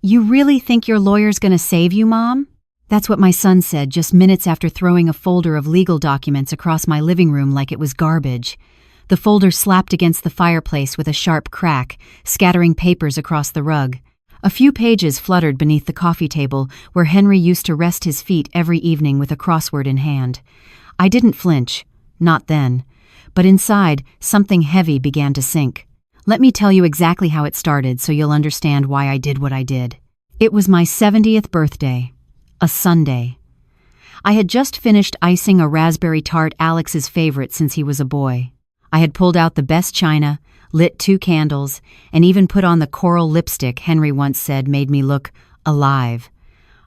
You really think your lawyer's gonna save you, Mom? That's what my son said just minutes after throwing a folder of legal documents across my living room like it was garbage. The folder slapped against the fireplace with a sharp crack, scattering papers across the rug. A few pages fluttered beneath the coffee table where Henry used to rest his feet every evening with a crossword in hand. I didn't flinch, not then. But inside, something heavy began to sink. Let me tell you exactly how it started so you'll understand why I did what I did. It was my 70th birthday. A Sunday. I had just finished icing a raspberry tart Alex's favorite since he was a boy. I had pulled out the best china, lit 2 candles, and even put on the coral lipstick Henry once said made me look alive.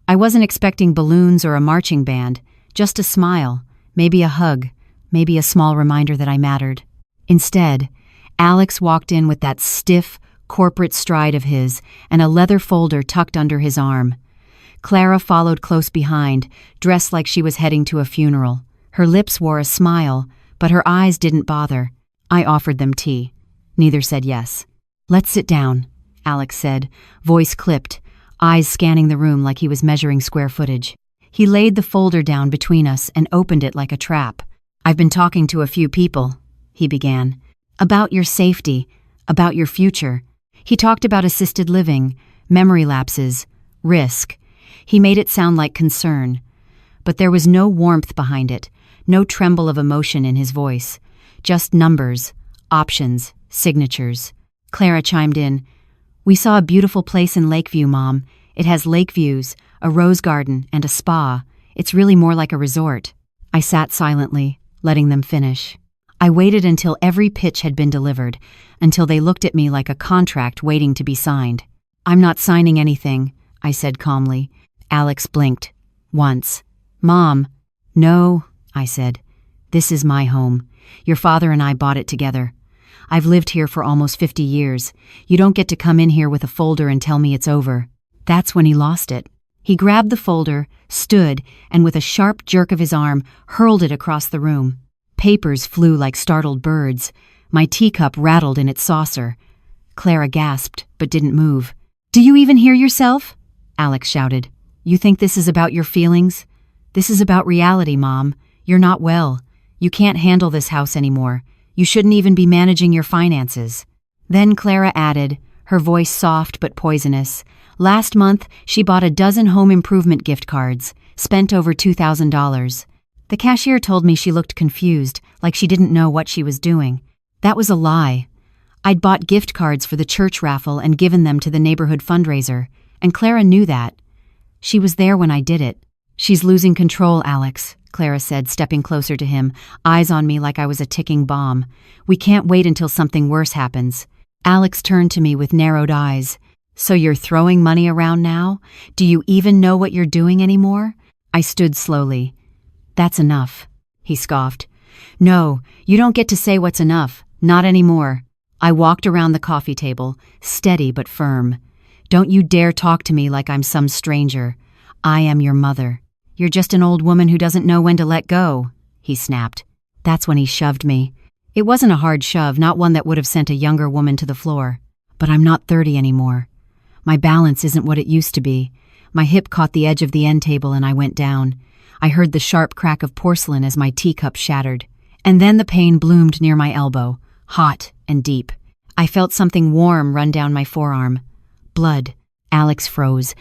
I wasn't expecting balloons or a marching band, just a smile, maybe a hug, maybe a small reminder that I mattered. Instead, Alex walked in with that stiff, corporate stride of his and a leather folder tucked under his arm. Clara followed close behind, dressed like she was heading to a funeral. Her lips wore a smile, but her eyes didn't bother. I offered them tea. Neither said yes. "Let's sit down," Alex said, voice clipped, eyes scanning the room like he was measuring square footage. He laid the folder down between us and opened it like a trap. "I've been talking to a few people," he began. "About your safety, about your future." He talked about assisted living, memory lapses, risk. He made it sound like concern. But there was no warmth behind it, no tremble of emotion in his voice. Just numbers, options, signatures. Clara chimed in. "We saw a beautiful place in Lakeview, Mom. It has lake views, a rose garden, and a spa. It's really more like a resort." I sat silently, letting them finish. I waited until every pitch had been delivered, until they looked at me like a contract waiting to be signed. "I'm not signing anything," I said calmly. Alex blinked. Once. "Mom." "No," I said. "This is my home. Your father and I bought it together. I've lived here for almost 50 years. You don't get to come in here with a folder and tell me it's over." That's when he lost it. He grabbed the folder, stood, and with a sharp jerk of his arm, hurled it across the room. Papers flew like startled birds. My teacup rattled in its saucer. Clara gasped, but didn't move. "Do you even hear yourself?" Alex shouted. "You think this is about your feelings? This is about reality, Mom. You're not well. You can't handle this house anymore. You shouldn't even be managing your finances." Then Clara added, her voice soft but poisonous. "Last month, she bought a dozen home improvement gift cards, spent over $2,000. The cashier told me she looked confused, like she didn't know what she was doing. That was a lie. I'd bought gift cards for the church raffle and given them to the neighborhood fundraiser, and Clara knew that. She was there when I did it." "She's losing control, Alex," Clara said, stepping closer to him, eyes on me like I was a ticking bomb. "We can't wait until something worse happens." Alex turned to me with narrowed eyes. "So you're throwing money around now? Do you even know what you're doing anymore?" I stood slowly. "That's enough," he scoffed. "No, you don't get to say what's enough. Not anymore." I walked around the coffee table, steady but firm. "Don't you dare talk to me like I'm some stranger. I am your mother. You're just an old woman who doesn't know when to let go," he snapped. That's when he shoved me. It wasn't a hard shove, not one that would have sent a younger woman to the floor. But I'm not 30 anymore. My balance isn't what it used to be. My hip caught the edge of the end table and I went down. I heard the sharp crack of porcelain as my teacup shattered. And then the pain bloomed near my elbow, hot and deep. I felt something warm run down my forearm. Blood. Alex froze.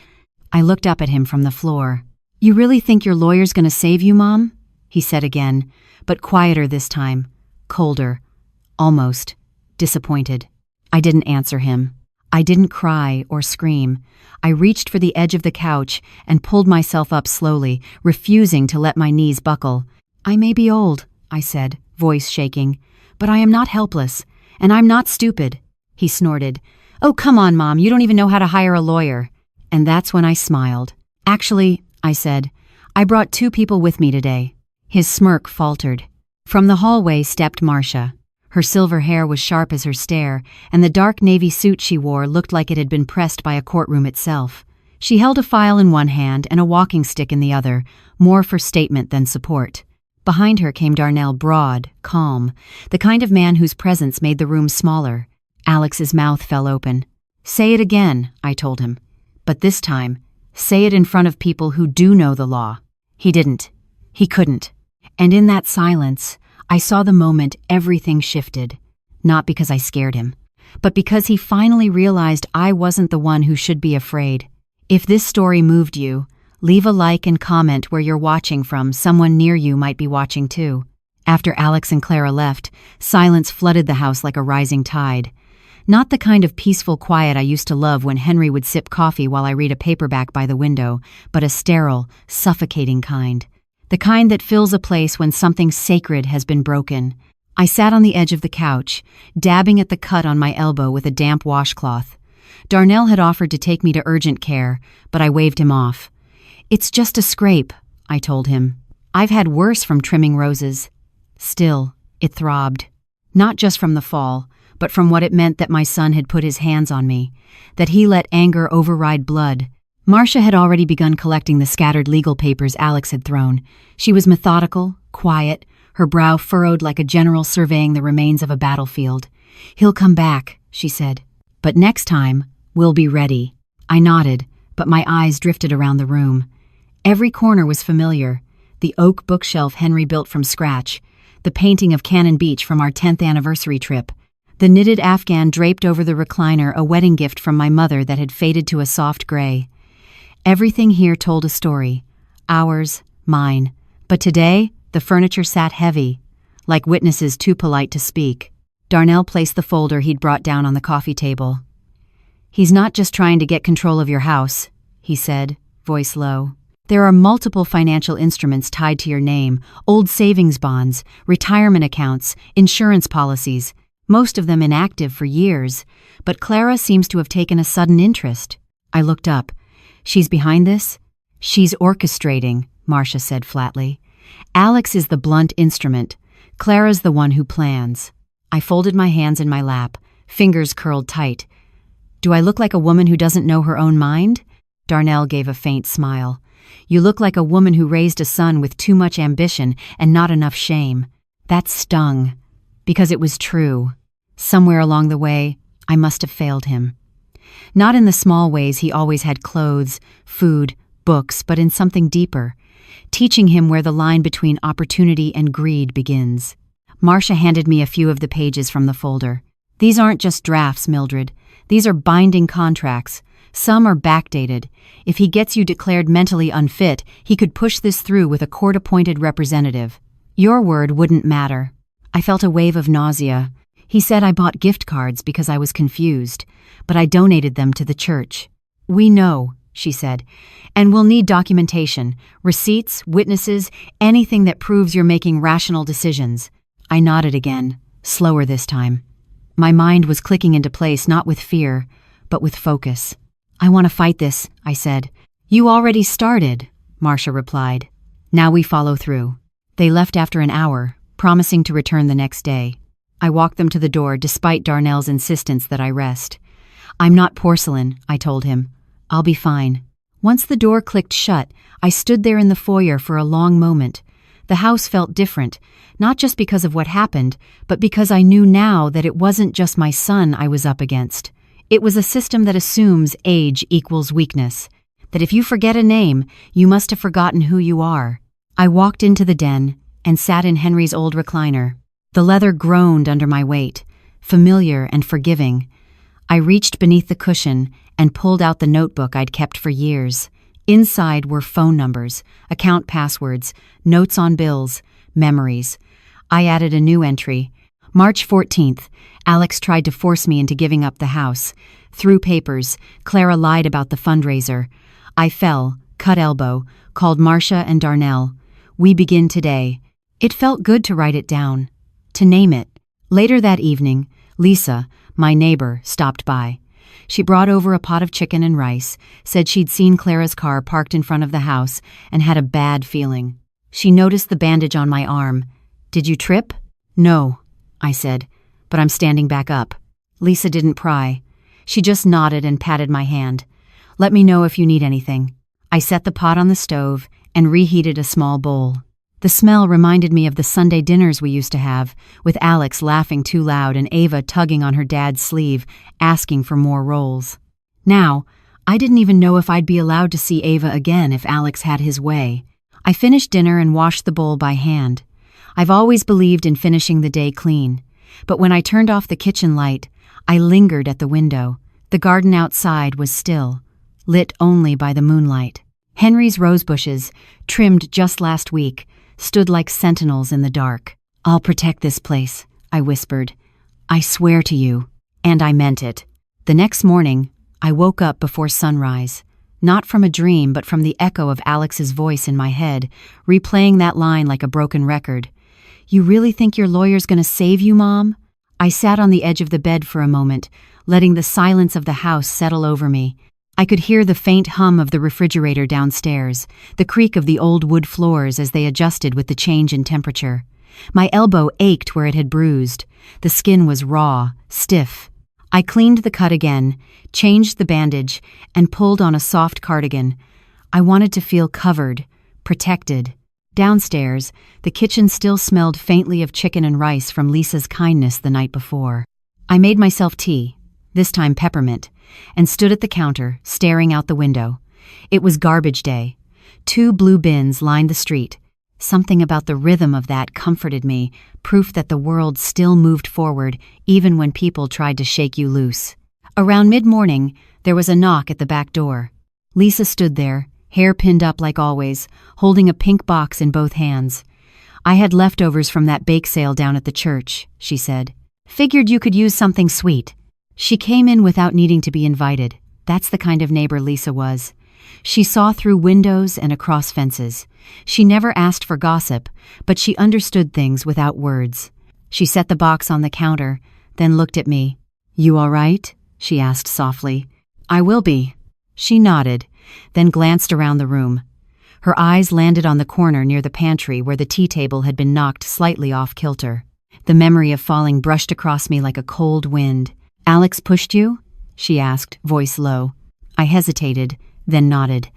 I looked up at him from the floor. "You really think your lawyer's gonna save you, Mom?" he said again, but quieter this time, colder, almost disappointed. I didn't answer him. I didn't cry or scream. I reached for the edge of the couch and pulled myself up slowly, refusing to let my knees buckle. "I may be old," I said, voice shaking, "but I am not helpless, and I'm not stupid." He snorted. "Oh, come on, Mom, you don't even know how to hire a lawyer." And that's when I smiled. "Actually," I said, "I brought 2 people with me today." His smirk faltered. From the hallway stepped Marcia. Her silver hair was sharp as her stare, and the dark navy suit she wore looked like it had been pressed by a courtroom itself. She held a file in one hand and a walking stick in the other, more for statement than support. Behind her came Darnell, broad, calm, the kind of man whose presence made the room smaller. Alex's mouth fell open. "Say it again," I told him. But this time, say it in front of people who do know the law. He didn't. He couldn't. And in that silence, I saw the moment everything shifted. Not because I scared him, but because he finally realized I wasn't the one who should be afraid. If this story moved you, leave a like and comment where you're watching from. Someone near you might be watching too. After Alex and Clara left, silence flooded the house like a rising tide. Not the kind of peaceful quiet I used to love when Henry would sip coffee while I read a paperback by the window, but a sterile, suffocating kind. The kind that fills a place when something sacred has been broken. I sat on the edge of the couch, dabbing at the cut on my elbow with a damp washcloth. Darnell had offered to take me to urgent care, but I waved him off. "It's just a scrape," I told him. "I've had worse from trimming roses." Still, it throbbed. Not just from the fall, but from what it meant that my son had put his hands on me, that he let anger override blood. Marcia had already begun collecting the scattered legal papers Alex had thrown. She was methodical, quiet, her brow furrowed like a general surveying the remains of a battlefield. "He'll come back," she said. "But next time, we'll be ready." I nodded, but my eyes drifted around the room. Every corner was familiar. The oak bookshelf Henry built from scratch, the painting of Cannon Beach from our 10th anniversary trip, the knitted afghan draped over the recliner, a wedding gift from my mother that had faded to a soft gray. Everything here told a story. Ours, mine. But today, the furniture sat heavy, like witnesses too polite to speak. Darnell placed the folder he'd brought down on the coffee table. "He's not just trying to get control of your house," he said, voice low. "There are multiple financial instruments tied to your name, old savings bonds, retirement accounts, insurance policies, most of them inactive for years, but Clara seems to have taken a sudden interest." I looked up. "She's behind this?" "She's orchestrating," Marcia said flatly. "Alex is the blunt instrument. Clara's the one who plans." I folded my hands in my lap, fingers curled tight. "Do I look like a woman who doesn't know her own mind?" Darnell gave a faint smile. "You look like a woman who raised a son with too much ambition and not enough shame." That stung, because it was true. Somewhere along the way, I must have failed him. Not in the small ways he always had clothes, food, books, but in something deeper, teaching him where the line between opportunity and greed begins. Marcia handed me a few of the pages from the folder. "These aren't just drafts, Mildred. These are binding contracts. Some are backdated. If he gets you declared mentally unfit, he could push this through with a court-appointed representative. Your word wouldn't matter." I felt a wave of nausea. He said I bought gift cards because I was confused, but I donated them to the church. "We know," she said, "and we'll need documentation, receipts, witnesses, anything that proves you're making rational decisions." I nodded again, slower this time. My mind was clicking into place not with fear, but with focus. "I want to fight this," I said. "You already started," Marcia replied. "Now we follow through." They left after an hour, promising to return the next day. I walked them to the door despite Darnell's insistence that I rest. "I'm not porcelain," I told him. "I'll be fine." Once the door clicked shut, I stood there in the foyer for a long moment. The house felt different, not just because of what happened, but because I knew now that it wasn't just my son I was up against. It was a system that assumes age equals weakness, that if you forget a name, you must have forgotten who you are. I walked into the den and sat in Henry's old recliner. The leather groaned under my weight, familiar and forgiving. I reached beneath the cushion and pulled out the notebook I'd kept for years. Inside were phone numbers, account passwords, notes on bills, memories. I added a new entry. March 14th, Alex tried to force me into giving up the house. Through papers, Clara lied about the fundraiser. I fell, cut elbow, called Marcia and Darnell. We begin today. It felt good to write it down, to name it. Later that evening, Lisa, my neighbor, stopped by. She brought over a pot of chicken and rice, said she'd seen Clara's car parked in front of the house and had a bad feeling. She noticed the bandage on my arm. "Did you trip?" "No," I said, "but I'm standing back up." Lisa didn't pry. She just nodded and patted my hand. "Let me know if you need anything." I set the pot on the stove and reheated a small bowl. The smell reminded me of the Sunday dinners we used to have, with Alex laughing too loud and Ava tugging on her dad's sleeve, asking for more rolls. Now, I didn't even know if I'd be allowed to see Ava again if Alex had his way. I finished dinner and washed the bowl by hand. I've always believed in finishing the day clean. But when I turned off the kitchen light, I lingered at the window. The garden outside was still, lit only by the moonlight. Henry's rose bushes, trimmed just last week, stood like sentinels in the dark. "I'll protect this place," I whispered. "I swear to you." And I meant it. The next morning, I woke up before sunrise, not from a dream but from the echo of Alex's voice in my head, replaying that line like a broken record. "You really think your lawyer's gonna save you, Mom?" I sat on the edge of the bed for a moment, letting the silence of the house settle over me. I could hear the faint hum of the refrigerator downstairs, the creak of the old wood floors as they adjusted with the change in temperature. My elbow ached where it had bruised. The skin was raw, stiff. I cleaned the cut again, changed the bandage, and pulled on a soft cardigan. I wanted to feel covered, protected. Downstairs, the kitchen still smelled faintly of chicken and rice from Lisa's kindness the night before. I made myself tea, this time peppermint, and stood at the counter, staring out the window. It was garbage day. 2 blue bins lined the street. Something about the rhythm of that comforted me, proof that the world still moved forward even when people tried to shake you loose. Around mid-morning, there was a knock at the back door. Lisa stood there, hair pinned up like always, holding a pink box in both hands. "I had leftovers from that bake sale down at the church," she said. "Figured you could use something sweet." She came in without needing to be invited. That's the kind of neighbor Lisa was. She saw through windows and across fences. She never asked for gossip, but she understood things without words. She set the box on the counter, then looked at me. "You all right?" she asked softly. "I will be." She nodded, then glanced around the room. Her eyes landed on the corner near the pantry where the tea table had been knocked slightly off kilter. The memory of falling brushed across me like a cold wind. "Alex pushed you?" she asked, voice low. I hesitated, then nodded.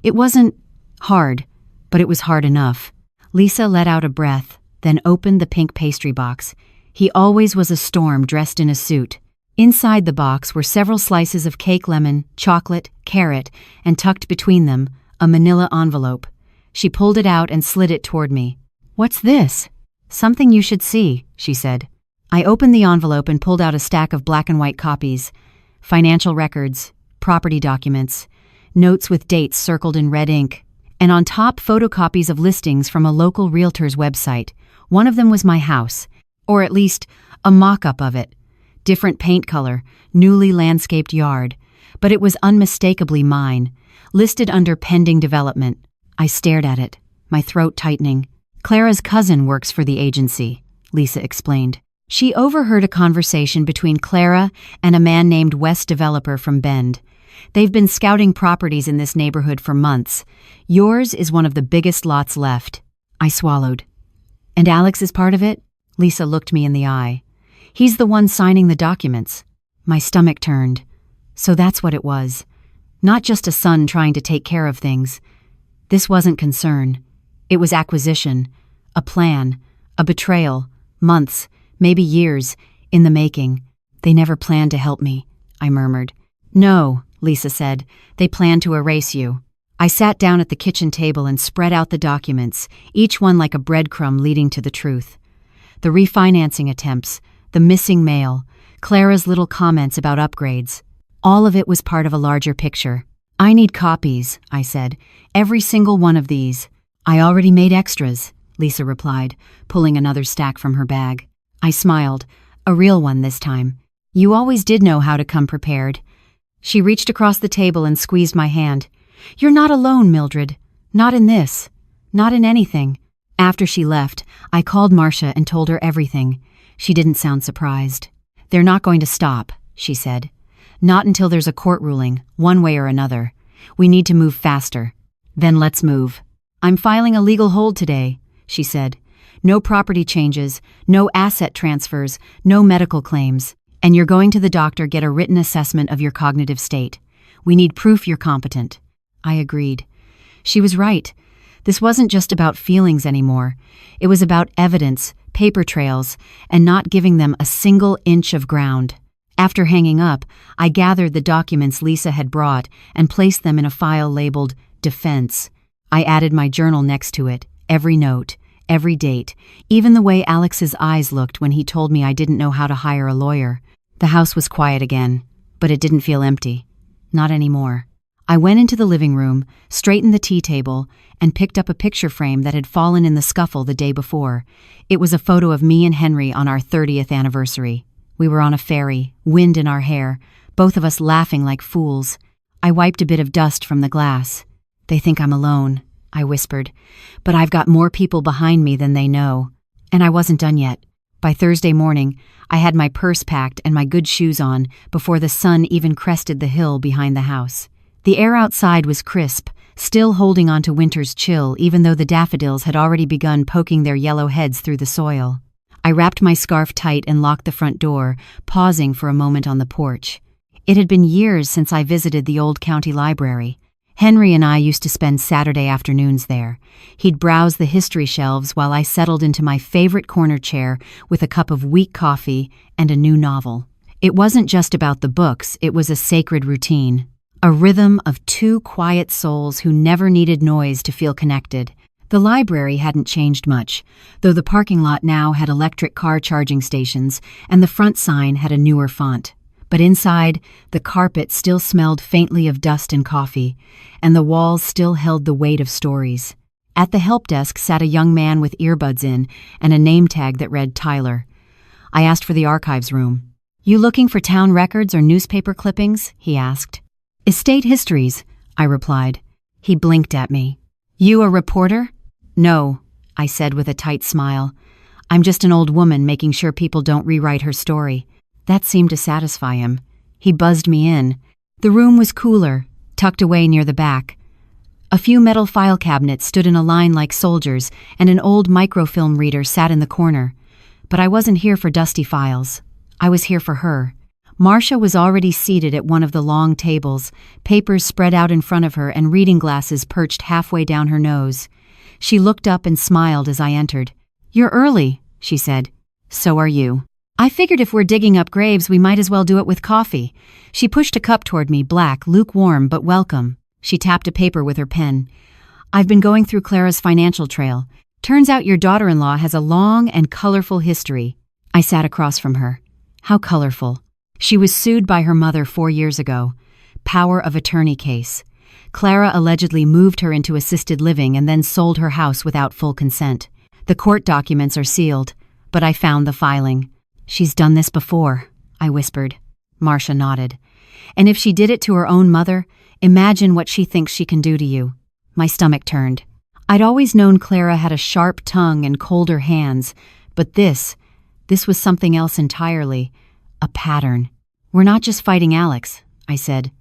It wasn't hard, but it was hard enough. Lisa let out a breath, then opened the pink pastry box. He always was a storm dressed in a suit. Inside the box were several slices of cake lemon, chocolate, carrot, and tucked between them, a manila envelope. She pulled it out and slid it toward me. "What's this?" "Something you should see," she said. I opened the envelope and pulled out a stack of black and white copies. Financial records, property documents, notes with dates circled in red ink, and on top photocopies of listings from a local realtor's website. One of them was my house, or at least a mock-up of it. Different paint color, newly landscaped yard, but it was unmistakably mine, listed under pending development. I stared at it, my throat tightening. "Clara's cousin works for the agency," Lisa explained. She overheard a conversation between Clara and a man named Wes Developer from Bend. "They've been scouting properties in this neighborhood for months. Yours is one of the biggest lots left." I swallowed. "And Alex is part of it?" Lisa looked me in the eye. "He's the one signing the documents." My stomach turned. So that's what it was. Not just a son trying to take care of things. This wasn't concern. It was acquisition, a plan, a betrayal, months, maybe years, in the making. "They never planned to help me," I murmured. "No," Lisa said. "They planned to erase you." I sat down at the kitchen table and spread out the documents, each one like a breadcrumb leading to the truth. The refinancing attempts, the missing mail, Clara's little comments about upgrades. All of it was part of a larger picture. "I need copies," I said. "Every single one of these." "I already made extras," Lisa replied, pulling another stack from her bag. I smiled, a real one this time. "You always did know how to come prepared." She reached across the table and squeezed my hand. "You're not alone, Mildred. Not in this. Not in anything." After she left, I called Marcia and told her everything. She didn't sound surprised. "They're not going to stop," she said. "Not until there's a court ruling, one way or another. We need to move faster." "Then let's move." "I'm filing a legal hold today," she said. "No property changes, no asset transfers, no medical claims. And you're going to the doctor get a written assessment of your cognitive state. We need proof you're competent." I agreed. She was right. This wasn't just about feelings anymore. It was about evidence, paper trails, and not giving them a single inch of ground. After hanging up, I gathered the documents Lisa had brought and placed them in a file labeled Defense. I added my journal next to it, every note, every date, even the way Alex's eyes looked when he told me I didn't know how to hire a lawyer. The house was quiet again, but it didn't feel empty. Not anymore. I went into the living room, straightened the tea table, and picked up a picture frame that had fallen in the scuffle the day before. It was a photo of me and Henry on our 30th anniversary. We were on a ferry, wind in our hair, both of us laughing like fools. I wiped a bit of dust from the glass. "They think I'm alone," I whispered, "but I've got more people behind me than they know." And I wasn't done yet. By Thursday morning, I had my purse packed and my good shoes on before the sun even crested the hill behind the house. The air outside was crisp, still holding on to winter's chill even though the daffodils had already begun poking their yellow heads through the soil. I wrapped my scarf tight and locked the front door, pausing for a moment on the porch. It had been years since I visited the old county library. Henry and I used to spend Saturday afternoons there. He'd browse the history shelves while I settled into my favorite corner chair with a cup of weak coffee and a new novel. It wasn't just about the books, it was a sacred routine. A rhythm of two quiet souls who never needed noise to feel connected. The library hadn't changed much, though the parking lot now had electric car charging stations and the front sign had a newer font. But inside, the carpet still smelled faintly of dust and coffee, and the walls still held the weight of stories. At the help desk sat a young man with earbuds in and a name tag that read Tyler. I asked for the archives room. "You looking for town records or newspaper clippings?" he asked. "Estate histories," I replied. He blinked at me. "You a reporter?" "No," I said with a tight smile. "I'm just an old woman making sure people don't rewrite her story." That seemed to satisfy him. He buzzed me in. The room was cooler, tucked away near the back. A few metal file cabinets stood in a line like soldiers, and an old microfilm reader sat in the corner. But I wasn't here for dusty files. I was here for her. Marcia was already seated at one of the long tables, papers spread out in front of her and reading glasses perched halfway down her nose. She looked up and smiled as I entered. "You're early," she said. "So are you. I figured if we're digging up graves, we might as well do it with coffee." She pushed a cup toward me, black, lukewarm, but welcome. She tapped a paper with her pen. "I've been going through Clara's financial trail. Turns out your daughter-in-law has a long and colorful history." I sat across from her. How colorful. She was sued by her mother 4 years ago. Power of attorney case. Clara allegedly moved her into assisted living and then sold her house without full consent. The court documents are sealed, but I found the filing. "She's done this before," I whispered. Marcia nodded. "And if she did it to her own mother, imagine what she thinks she can do to you." My stomach turned. I'd always known Clara had a sharp tongue and colder hands, but this was something else entirely. A pattern. "We're not just fighting Alex," I said.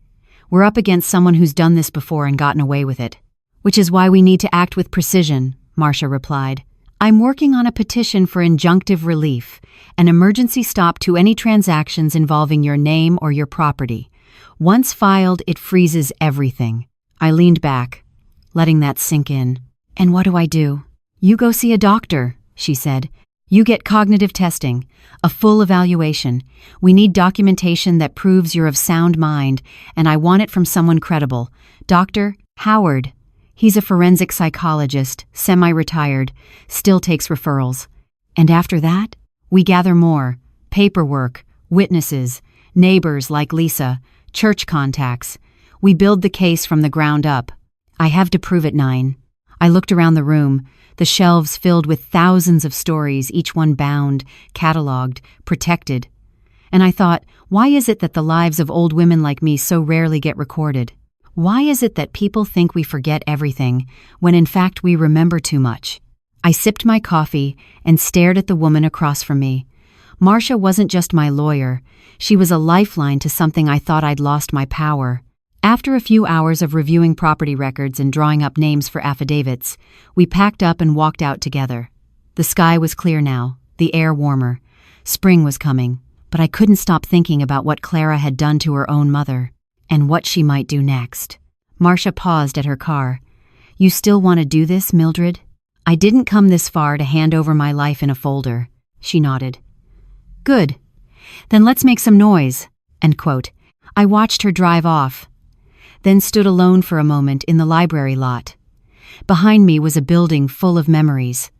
"We're up against someone who's done this before and gotten away with it." "Which is why we need to act with precision," Marcia replied. "I'm working on a petition for injunctive relief, an emergency stop to any transactions involving your name or your property. Once filed, it freezes everything." I leaned back, letting that sink in. "And what do I do?" "You go see a doctor," she said. "You get cognitive testing, a full evaluation. We need documentation that proves you're of sound mind, and I want it from someone credible. Dr. Howard. He's a forensic psychologist, semi-retired, still takes referrals. And after that, we gather more. Paperwork, witnesses, neighbors like Lisa, church contacts. We build the case from the ground up. I have to prove it, 9. I looked around the room, the shelves filled with thousands of stories, each one bound, cataloged, protected. And I thought, why is it that the lives of old women like me so rarely get recorded? Why is it that people think we forget everything, when in fact we remember too much? I sipped my coffee and stared at the woman across from me. Marcia wasn't just my lawyer. She was a lifeline to something I thought I'd lost my power. After a few hours of reviewing property records and drawing up names for affidavits, we packed up and walked out together. The sky was clear now, the air warmer. Spring was coming, but I couldn't stop thinking about what Clara had done to her own mother. And what she might do next. Marcia paused at her car. "You still want to do this, Mildred?" "I didn't come this far to hand over my life in a folder," she nodded. "Good. Then let's make some noise." End quote. I watched her drive off, then stood alone for a moment in the library lot. Behind me was a building full of memories.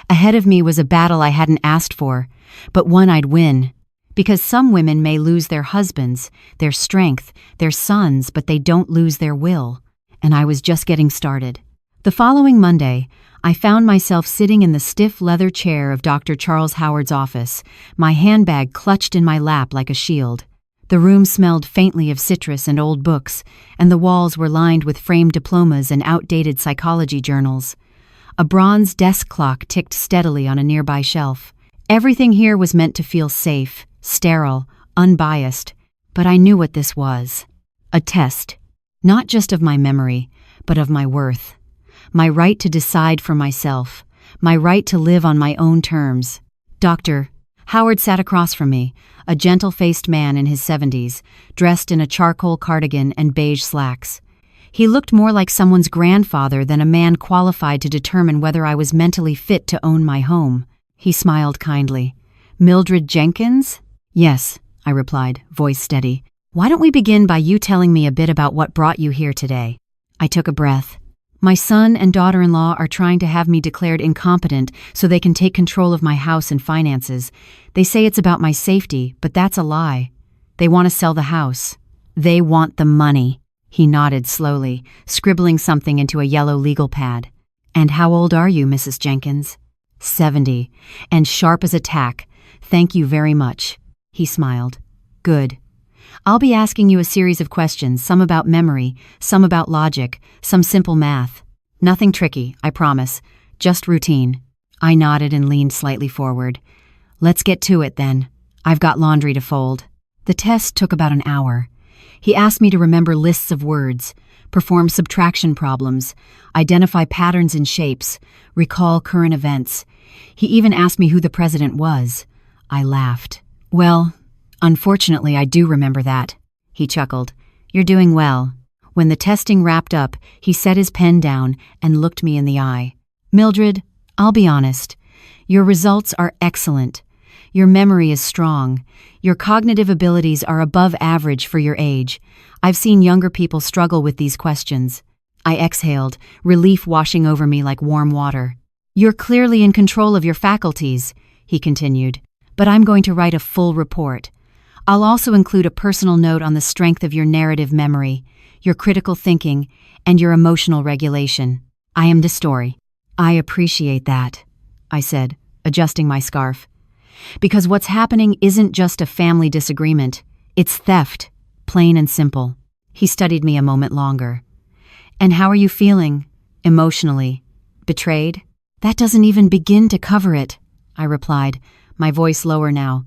Ahead of me was a battle I hadn't asked for, but one I'd win. Because some women may lose their husbands, their strength, their sons, but they don't lose their will. And I was just getting started. The following Monday, I found myself sitting in the stiff leather chair of Dr. Charles Howard's office, my handbag clutched in my lap like a shield. The room smelled faintly of citrus and old books, and the walls were lined with framed diplomas and outdated psychology journals. A bronze desk clock ticked steadily on a nearby shelf. Everything here was meant to feel safe, sterile, unbiased, but I knew what this was. A test, not just of my memory, but of my worth. My right to decide for myself, my right to live on my own terms. Dr. Howard sat across from me, a gentle-faced man in his 70s, dressed in a charcoal cardigan and beige slacks. He looked more like someone's grandfather than a man qualified to determine whether I was mentally fit to own my home. He smiled kindly. "Mildred Jenkins?" "Yes," I replied, voice steady. "Why don't we begin by you telling me a bit about what brought you here today?" I took a breath. "My son and daughter-in-law are trying to have me declared incompetent so they can take control of my house and finances. They say it's about my safety, but that's a lie. They want to sell the house. They want the money." He nodded slowly, scribbling something into a yellow legal pad. "And how old are you, Mrs. Jenkins?" 70, and sharp as a tack. "Thank you very much." He smiled. "Good. I'll be asking you a series of questions, some about memory, some about logic, some simple math. Nothing tricky, I promise. Just routine." I nodded and leaned slightly forward. "Let's get to it, then. I've got laundry to fold." The test took about an hour. He asked me to remember lists of words, perform subtraction problems, identify patterns and shapes, recall current events. He even asked me who the president was. I laughed. "Well, unfortunately, I do remember that." He chuckled. "You're doing well." When the testing wrapped up, he set his pen down and looked me in the eye. "Mildred, I'll be honest. Your results are excellent. Your memory is strong. Your cognitive abilities are above average for your age. I've seen younger people struggle with these questions." I exhaled, relief washing over me like warm water. "You're clearly in control of your faculties," he continued, "but I'm going to write a full report. I'll also include a personal note on the strength of your narrative memory, your critical thinking, and your emotional regulation. I am the story." "I appreciate that," I said, adjusting my scarf. "Because what's happening isn't just a family disagreement. It's theft, plain and simple." He studied me a moment longer. "And how are you feeling, emotionally? Betrayed?" "That doesn't even begin to cover it," I replied, my voice lower now.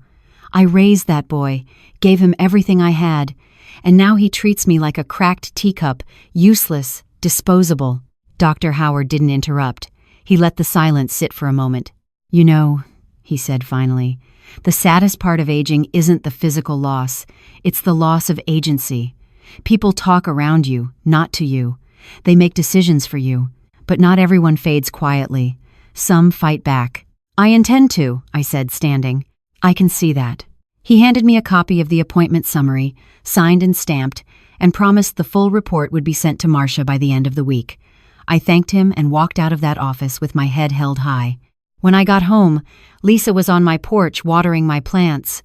"I raised that boy, gave him everything I had, and now he treats me like a cracked teacup, useless, disposable." Dr. Howard didn't interrupt. He let the silence sit for a moment. "You know," he said finally, "the saddest part of aging isn't the physical loss. It's the loss of agency. People talk around you, not to you. They make decisions for you. But not everyone fades quietly. Some fight back." "I intend to," I said, standing. "I can see that." He handed me a copy of the appointment summary, signed and stamped, and promised the full report would be sent to Marcia by the end of the week. I thanked him and walked out of that office with my head held high. When I got home, Lisa was on my porch watering my plants.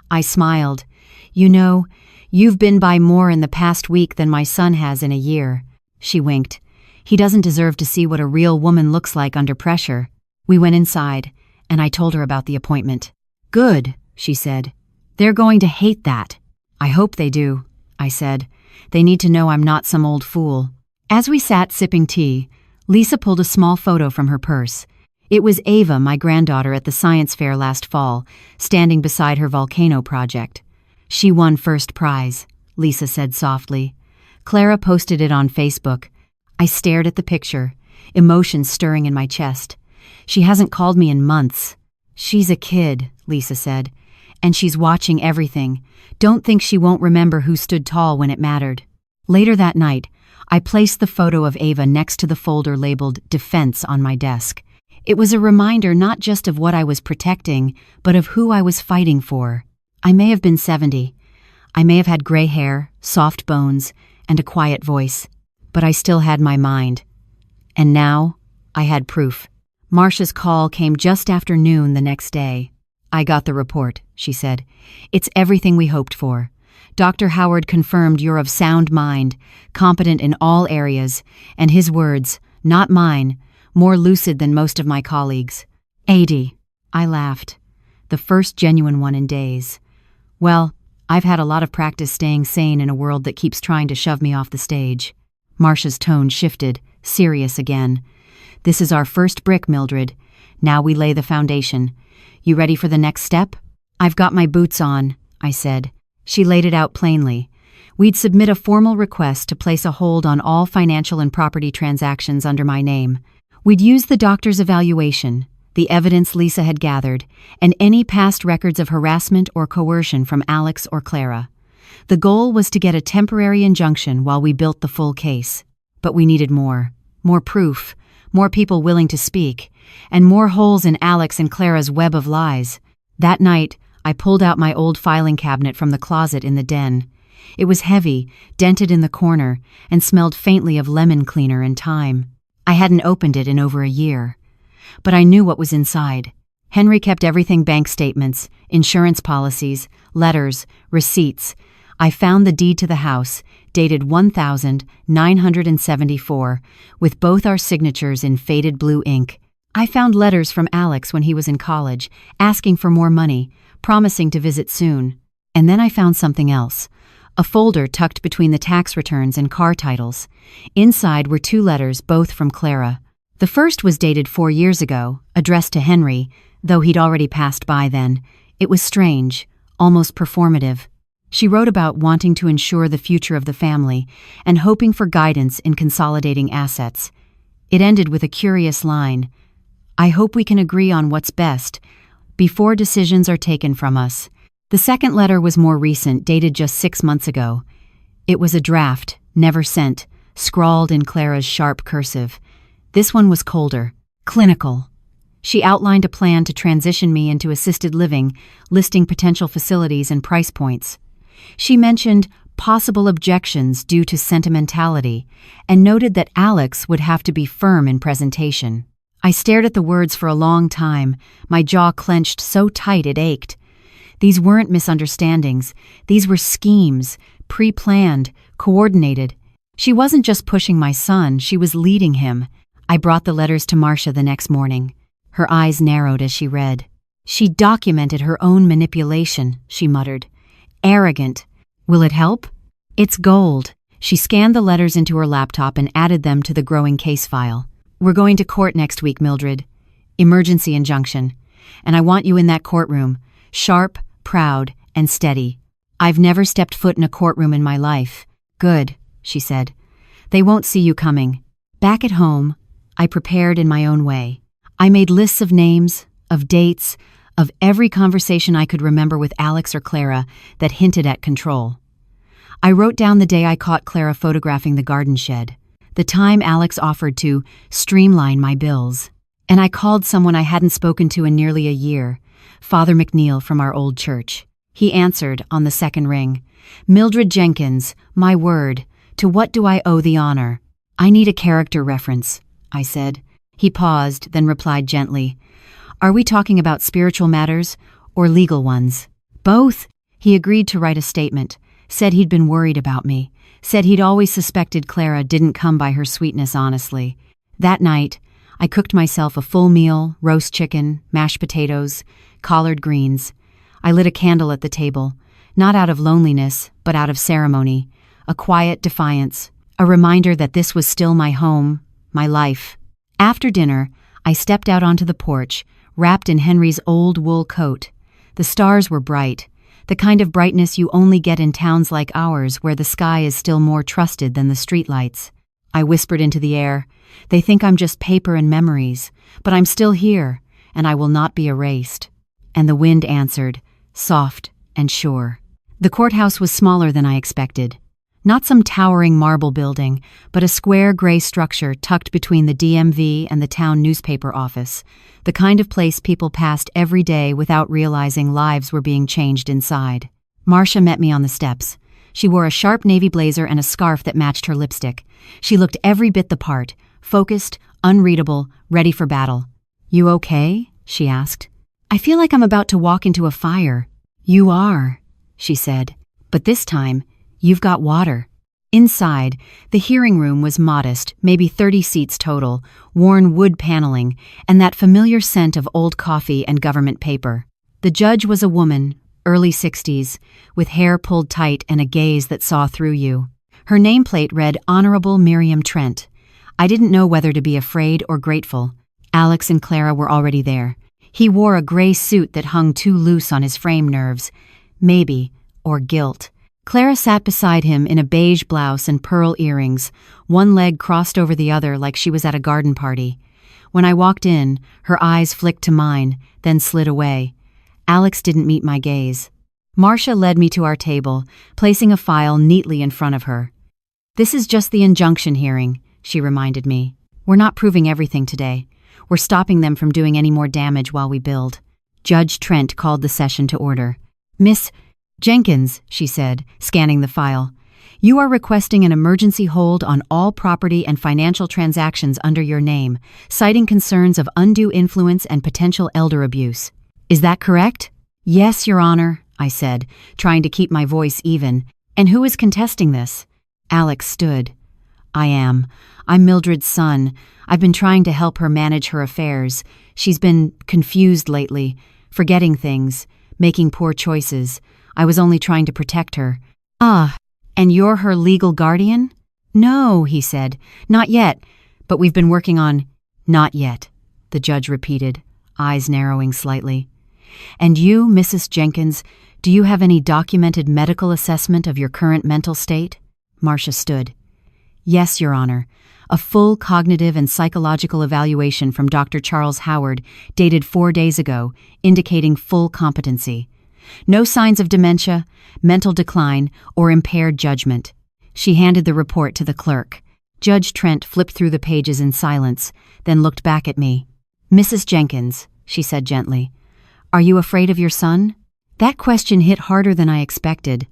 I smiled. "You know, you've been by more in the past week than my son has in a year." She winked. "He doesn't deserve to see what a real woman looks like under pressure." We went inside, and I told her about the appointment. "Good," she said. "They're going to hate that." "I hope they do," I said. "They need to know I'm not some old fool." As we sat sipping tea, Lisa pulled a small photo from her purse. It was Ava, my granddaughter, at the science fair last fall, standing beside her volcano project. "She won first prize," Lisa said softly. Clara posted it on Facebook. I stared at the picture, emotions stirring in my chest. "She hasn't called me in months." "She's a kid," Lisa said, "and she's watching everything. Don't think she won't remember who stood tall when it mattered." Later that night, I placed the photo of Ava next to the folder labeled Defense on my desk. It was a reminder not just of what I was protecting, but of who I was fighting for. I may have been 70. I may have had gray hair, soft bones, and a quiet voice, but I still had my mind. And now, I had proof. Marcia's call came just after noon the next day. "I got the report," she said. "It's everything we hoped for. Dr. Howard confirmed you're of sound mind, competent in all areas, and his words, not mine, more lucid than most of my colleagues." 80. I laughed. The first genuine one in days. Well, I've had a lot of practice staying sane in a world that keeps trying to shove me off the stage. Marcia's tone shifted, serious again. "This is our first brick, Mildred. Now we lay the foundation. You ready for the next step?" "I've got my boots on," I said. She laid it out plainly. We'd submit a formal request to place a hold on all financial and property transactions under my name. We'd use the doctor's evaluation, the evidence Lisa had gathered, and any past records of harassment or coercion from Alex or Clara. The goal was to get a temporary injunction while we built the full case. But we needed more proof, more people willing to speak, and more holes in Alex and Clara's web of lies. That night, I pulled out my old filing cabinet from the closet in the den. It was heavy, dented in the corner, and smelled faintly of lemon cleaner and thyme. I hadn't opened it in over a year. But I knew what was inside. Henry kept everything: bank statements, insurance policies, letters, receipts. I found the deed to the house, dated 1974, with both our signatures in faded blue ink. I found letters from Alex when he was in college, asking for more money, promising to visit soon. And then I found something else. A folder tucked between the tax returns and car titles. Inside were 2 letters, both from Clara. The first was dated 4 years ago, addressed to Henry, though he'd already passed by then. It was strange, almost performative. She wrote about wanting to ensure the future of the family and hoping for guidance in consolidating assets. It ended with a curious line: "I hope we can agree on what's best before decisions are taken from us." The second letter was more recent, dated just 6 months ago. It was a draft, never sent, scrawled in Clara's sharp cursive. This one was colder, clinical. She outlined a plan to transition me into assisted living, listing potential facilities and price points. She mentioned possible objections due to sentimentality and noted that Alex would have to be firm in presentation. I stared at the words for a long time, my jaw clenched so tight it ached. These weren't misunderstandings. These were schemes, pre-planned, coordinated. She wasn't just pushing my son, she was leading him. I brought the letters to Marcia the next morning. Her eyes narrowed as she read. "She documented her own manipulation," she muttered. "Arrogant. Will it help?" "It's gold." She scanned the letters into her laptop and added them to the growing case file. "We're going to court next week, Mildred. Emergency injunction. And I want you in that courtroom, sharp, proud, and steady. I've never stepped foot in a courtroom in my life." "Good," she said. "They won't see you coming." Back at home, I prepared in my own way. I made lists of names, of dates, of every conversation I could remember with Alex or Clara that hinted at control. I wrote down the day I caught Clara photographing the garden shed, the time Alex offered to streamline my bills, and I called someone I hadn't spoken to in nearly a year, Father McNeil from our old church. He answered on the second ring. "Mildred Jenkins, my word, to what do I owe the honor?" "I need a character reference," I said. He paused, then replied gently. "Are we talking about spiritual matters or legal ones?" "Both." He agreed to write a statement, said he'd been worried about me, said he'd always suspected Clara didn't come by her sweetness honestly. That night, I cooked myself a full meal, roast chicken, mashed potatoes, collard greens. I lit a candle at the table, not out of loneliness, but out of ceremony, a quiet defiance, a reminder that this was still my home, my life. After dinner, I stepped out onto the porch, wrapped in Henry's old wool coat. The stars were bright, the kind of brightness you only get in towns like ours where the sky is still more trusted than the streetlights. I whispered into the air, "They think I'm just paper and memories, but I'm still here, and I will not be erased." And the wind answered, soft and sure. The courthouse was smaller than I expected. Not some towering marble building, but a square gray structure tucked between the DMV and the town newspaper office, the kind of place people passed every day without realizing lives were being changed inside. Marcia met me on the steps. She wore a sharp navy blazer and a scarf that matched her lipstick. She looked every bit the part, focused, unreadable, ready for battle. "You okay?" she asked. "I feel like I'm about to walk into a fire." "You are," she said. "But this time, you've got water." Inside, the hearing room was modest, maybe 30 seats total, worn wood paneling, and that familiar scent of old coffee and government paper. The judge was a woman, early 60s, with hair pulled tight and a gaze that saw through you. Her nameplate read Honorable Miriam Trent. I didn't know whether to be afraid or grateful. Alex and Clara were already there. He wore a gray suit that hung too loose on his frame nerves. Maybe, or guilt. Clara sat beside him in a beige blouse and pearl earrings, one leg crossed over the other like she was at a garden party. When I walked in, her eyes flicked to mine, then slid away. Alex didn't meet my gaze. Marcia led me to our table, placing a file neatly in front of her. "This is just the injunction hearing," she reminded me. "We're not proving everything today. We're stopping them from doing any more damage while we build." Judge Trent called the session to order. "Miss Jenkins," she said, scanning the file, "you are requesting an emergency hold on all property and financial transactions under your name, citing concerns of undue influence and potential elder abuse. Is that correct?" "Yes, Your Honor," I said, trying to keep my voice even. "And who is contesting this?" Alex stood. "I am. I'm Mildred's son. I've been trying to help her manage her affairs. She's been confused lately, forgetting things, making poor choices. I was only trying to protect her." "Ah, and you're her legal guardian?" "No," he said. "Not yet, but we've been working on—" "Not yet," the judge repeated, eyes narrowing slightly. "And you, Mrs. Jenkins, do you have any documented medical assessment of your current mental state?" Marcia stood. "Yes, Your Honor. A full cognitive and psychological evaluation from Dr. Charles Howard, dated 4 days ago, indicating full competency. No signs of dementia, mental decline, or impaired judgment." She handed the report to the clerk. Judge Trent flipped through the pages in silence, then looked back at me. "Mrs. Jenkins," she said gently, "are you afraid of your son?" That question hit harder than I expected.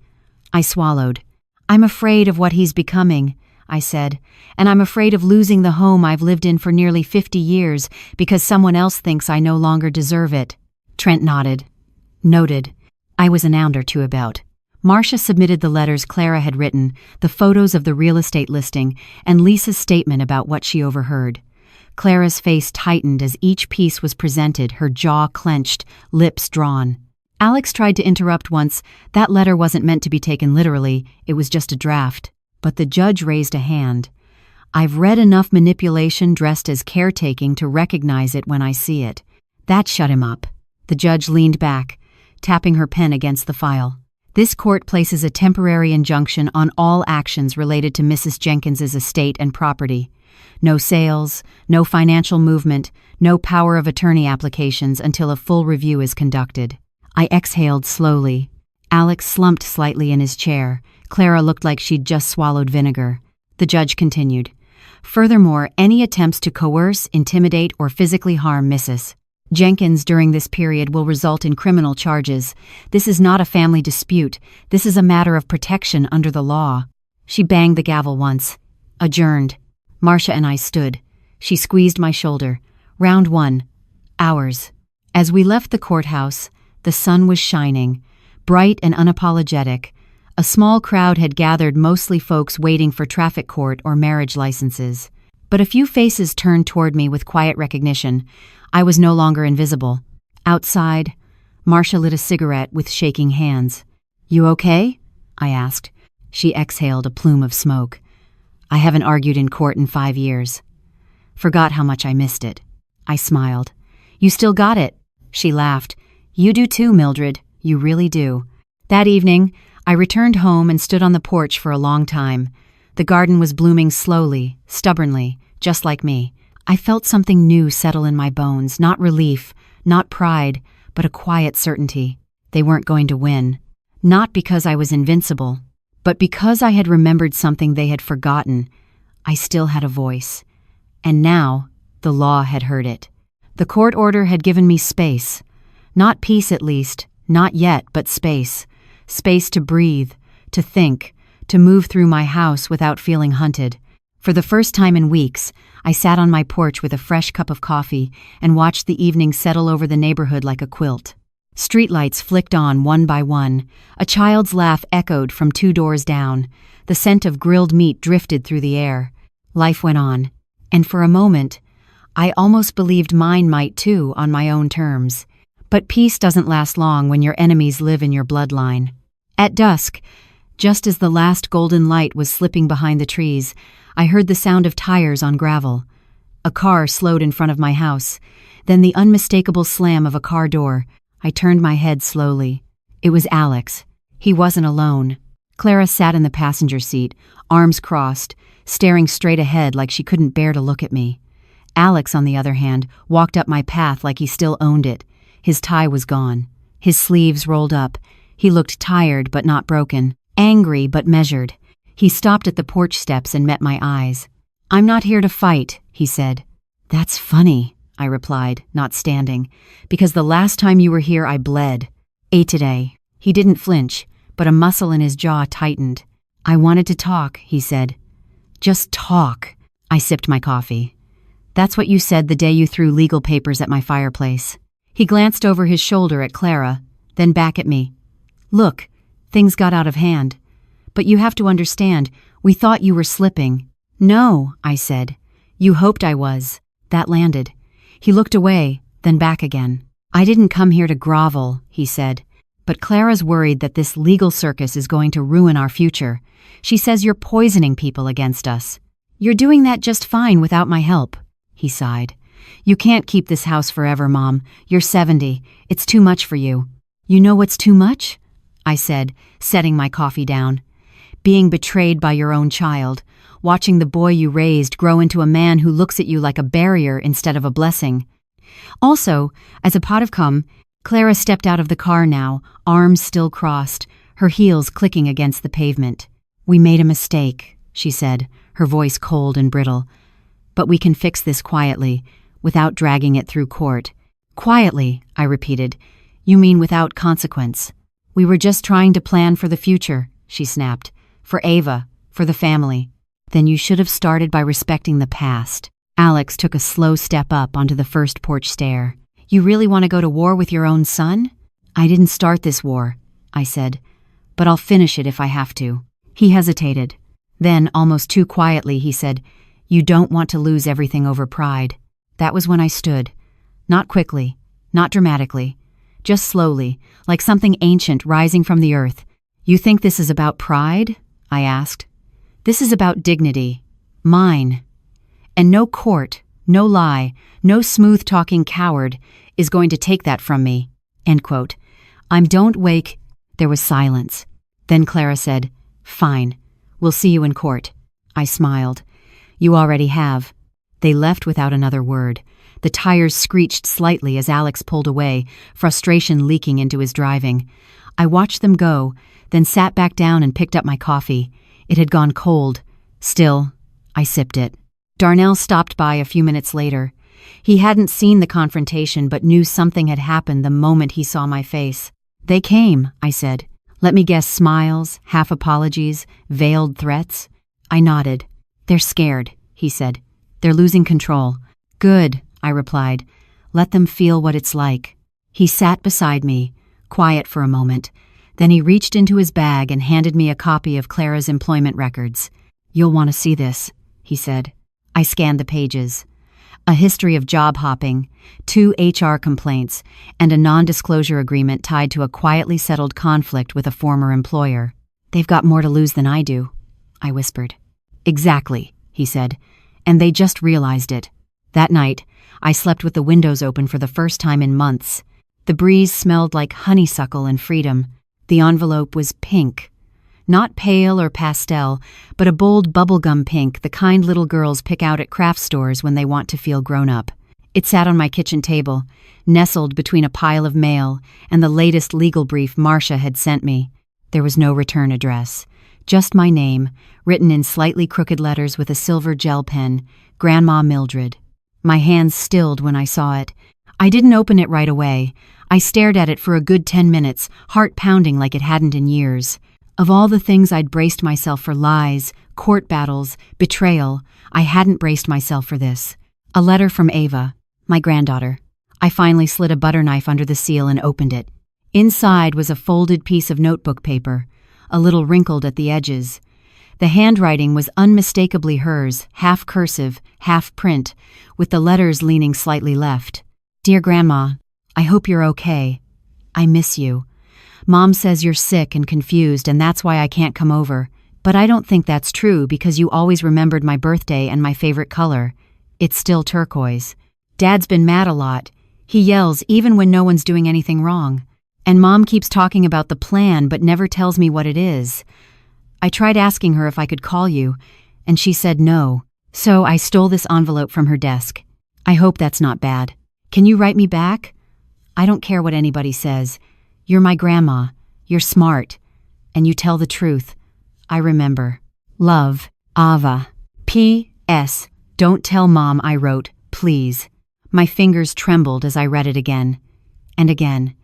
I swallowed. "I'm afraid of what he's becoming," I said, "and I'm afraid of losing the home I've lived in for nearly 50 years because someone else thinks I no longer deserve it." Trent nodded. "Noted." I was an ound or two about. Marcia submitted the letters Clara had written, the photos of the real estate listing, and Lisa's statement about what she overheard. Clara's face tightened as each piece was presented, her jaw clenched, lips drawn. Alex tried to interrupt once. That letter wasn't meant to be taken literally, it was just a draft. But the judge raised a hand. "I've read enough manipulation dressed as caretaking to recognize it when I see it." That shut him up. The judge leaned back, tapping her pen against the file. "This court places a temporary injunction on all actions related to Mrs. Jenkins's estate and property. No sales, no financial movement, no power of attorney applications until a full review is conducted." I exhaled slowly. Alex slumped slightly in his chair. Clara looked like she'd just swallowed vinegar. The judge continued. "Furthermore, any attempts to coerce, intimidate, or physically harm Mrs. Jenkins during this period will result in criminal charges. This is not a family dispute. This is a matter of protection under the law." She banged the gavel once. Adjourned. Marcia and I stood. She squeezed my shoulder. Round 1. Ours. As we left the courthouse, the sun was shining, bright and unapologetic. A small crowd had gathered, mostly folks waiting for traffic court or marriage licenses. But a few faces turned toward me with quiet recognition. I was no longer invisible. Outside, Marcia lit a cigarette with shaking hands. "You okay?" I asked. She exhaled a plume of smoke. "I haven't argued in court in 5 years. Forgot how much I missed it." I smiled. "You still got it." She laughed. "You do too, Mildred. You really do." That evening, I returned home and stood on the porch for a long time. The garden was blooming slowly, stubbornly, just like me. I felt something new settle in my bones, not relief, not pride, but a quiet certainty. They weren't going to win. Not because I was invincible, but because I had remembered something they had forgotten. I still had a voice. And now, the law had heard it. The court order had given me space. Not peace, at least, not yet, but space. space to breathe, to think, to move through my house without feeling hunted. For the first time in weeks, I sat on my porch with a fresh cup of coffee and watched the evening settle over the neighborhood like a quilt. Streetlights flicked on one by one. A child's laugh echoed from 2 doors down. The scent of grilled meat drifted through the air. Life went on. And for a moment, I almost believed mine might too, on my own terms. But peace doesn't last long when your enemies live in your bloodline. At dusk, just as the last golden light was slipping behind the trees, I heard the sound of tires on gravel. A car slowed in front of my house, then the unmistakable slam of a car door. I turned my head slowly. It was Alex. He wasn't alone. Clara sat in the passenger seat, arms crossed, staring straight ahead like she couldn't bear to look at me. Alex, on the other hand, walked up my path like he still owned it. His tie was gone. His sleeves rolled up. He looked tired but not broken, angry but measured. He stopped at the porch steps and met my eyes. "I'm not here to fight," he said. "That's funny," I replied, not standing, "because the last time you were here I bled. Today." He didn't flinch, but a muscle in his jaw tightened. "I wanted to talk," he said. "Just talk." I sipped my coffee. "That's what you said the day you threw legal papers at my fireplace." He glanced over his shoulder at Clara, then back at me. "Look, things got out of hand. But you have to understand, we thought you were slipping." "No," I said. "You hoped I was." That landed. He looked away, then back again. "I didn't come here to grovel," he said. "But Clara's worried that this legal circus is going to ruin our future. She says you're poisoning people against us." "You're doing that just fine without my help," he sighed. "You can't keep this house forever, Mom. You're 70. It's too much for you." "You know what's too much?" I said, setting my coffee down. "Being betrayed by your own child, watching the boy you raised grow into a man who looks at you like a barrier instead of a blessing." Also, as a pot of cum, Clara stepped out of the car now, arms still crossed, her heels clicking against the pavement. "We made a mistake," she said, her voice cold and brittle. "But we can fix this quietly, without dragging it through court." "Quietly," I repeated. "You mean without consequence?" "We were just trying to plan for the future," she snapped. "For Ava, for the family." "Then you should have started by respecting the past." Alex took a slow step up onto the first porch stair. "You really want to go to war with your own son?" "I didn't start this war," I said, "but I'll finish it if I have to." He hesitated. Then, almost too quietly, he said, "You don't want to lose everything over pride." That was when I stood. Not quickly, not dramatically, just slowly, like something ancient rising from the earth. "You think this is about pride?" I asked. "This is about dignity. Mine. And no court, no lie, no smooth-talking coward is going to take that from me." End quote. Don't wake. There was silence. Then Clara said, "Fine. We'll see you in court." I smiled. "You already have." They left without another word. The tires screeched slightly as Alex pulled away, frustration leaking into his driving. I watched them go, then sat back down and picked up my coffee. It had gone cold. Still, I sipped it. Darnell stopped by a few minutes later. He hadn't seen the confrontation but knew something had happened the moment he saw my face. "They came," I said. "Let me guess, smiles, half apologies, veiled threats?" I nodded. "They're scared," he said. "They're losing control." "Good," I replied. "Let them feel what it's like." He sat beside me, quiet for a moment. Then he reached into his bag and handed me a copy of Clara's employment records. "You'll want to see this," he said. I scanned the pages. A history of job hopping, 2 HR complaints, and a non-disclosure agreement tied to a quietly settled conflict with a former employer. "They've got more to lose than I do," I whispered. "Exactly," he said, "and they just realized it." That night, I slept with the windows open for the first time in months. The breeze smelled like honeysuckle and freedom. The envelope was pink. Not pale or pastel, but a bold bubblegum pink, the kind little girls pick out at craft stores when they want to feel grown up. It sat on my kitchen table, nestled between a pile of mail and the latest legal brief Marcia had sent me. There was no return address. Just my name, written in slightly crooked letters with a silver gel pen, Grandma Mildred. My hands stilled when I saw it. I didn't open it right away. I stared at it for a good 10 minutes, heart pounding like it hadn't in years. Of all the things I'd braced myself for: lies, court battles, betrayal, I hadn't braced myself for this. A letter from Ava, my granddaughter. I finally slid a butter knife under the seal and opened it. Inside was a folded piece of notebook paper, a little wrinkled at the edges. The handwriting was unmistakably hers, half cursive, half print, with the letters leaning slightly left. Dear Grandma, I hope you're okay. I miss you. Mom says you're sick and confused and that's why I can't come over. But I don't think that's true because you always remembered my birthday and my favorite color. It's still turquoise. Dad's been mad a lot. He yells even when no one's doing anything wrong. And Mom keeps talking about the plan but never tells me what it is. I tried asking her if I could call you, and she said no. So I stole this envelope from her desk. I hope that's not bad. Can you write me back? I don't care what anybody says. You're my grandma. You're smart. And you tell the truth. I remember. Love, Ava. P.S. Don't tell Mom I wrote, please. My fingers trembled as I read it again. And again.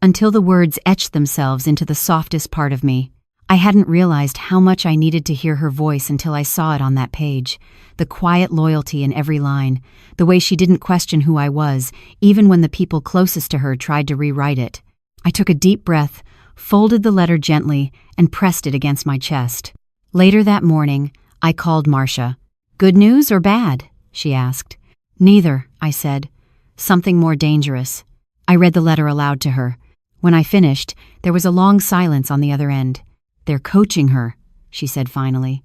Until the words etched themselves into the softest part of me. I hadn't realized how much I needed to hear her voice until I saw it on that page. The quiet loyalty in every line. The way she didn't question who I was, even when the people closest to her tried to rewrite it. I took a deep breath, folded the letter gently, and pressed it against my chest. Later that morning, I called Marcia. Good news or bad? She asked. Neither, I said. Something more dangerous. I read the letter aloud to her. When I finished, there was a long silence on the other end. They're coaching her, she said finally.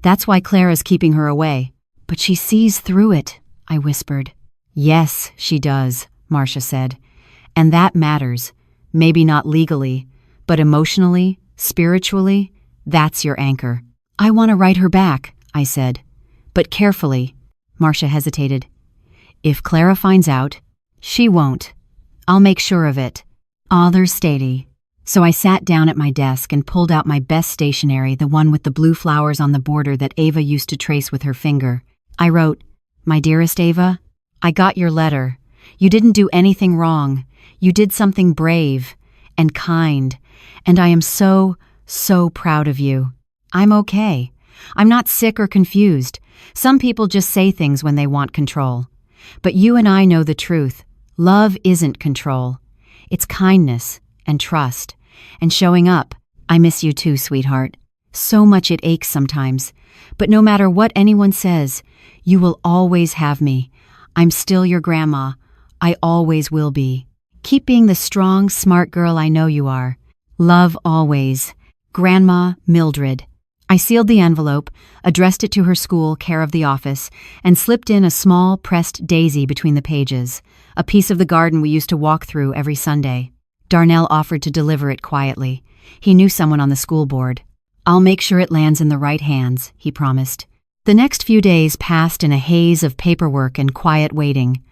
That's why Clara's keeping her away. But she sees through it, I whispered. Yes, she does, Marcia said. And that matters. Maybe not legally, but emotionally, spiritually, that's your anchor. I want to write her back, I said. But carefully. Marcia hesitated. If Clara finds out, she won't. I'll make sure of it. Other steady. So I sat down at my desk and pulled out my best stationery, the one with the blue flowers on the border that Ava used to trace with her finger. I wrote, My dearest Ava, I got your letter. You didn't do anything wrong. You did something brave and kind, and I am so proud of you. I'm okay. I'm not sick or confused. Some people just say things when they want control. But you and I know the truth. Love isn't control. It's kindness and trust. And showing up. I miss you too, sweetheart. So much it aches sometimes. But no matter what anyone says, you will always have me. I'm still your grandma. I always will be. Keep being the strong, smart girl I know you are. Love always. Grandma Mildred. I sealed the envelope, addressed it to her school, care of the office, and slipped in a small, pressed daisy between the pages, a piece of the garden we used to walk through every Sunday. Darnell offered to deliver it quietly. He knew someone on the school board. I'll make sure it lands in the right hands, he promised. The next few days passed in a haze of paperwork and quiet waiting.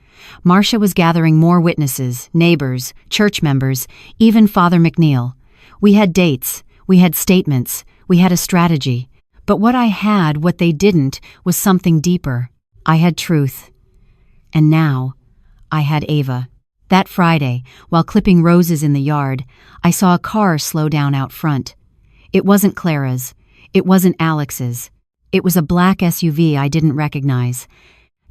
Marcia was gathering more witnesses, neighbors, church members, even Father McNeil. We had dates, we had statements, we had a strategy. But what I had, what they didn't, was something deeper. I had truth. And now, I had Ava. That Friday, while clipping roses in the yard, I saw a car slow down out front. It wasn't Clara's. It wasn't Alex's. It was a black SUV I didn't recognize.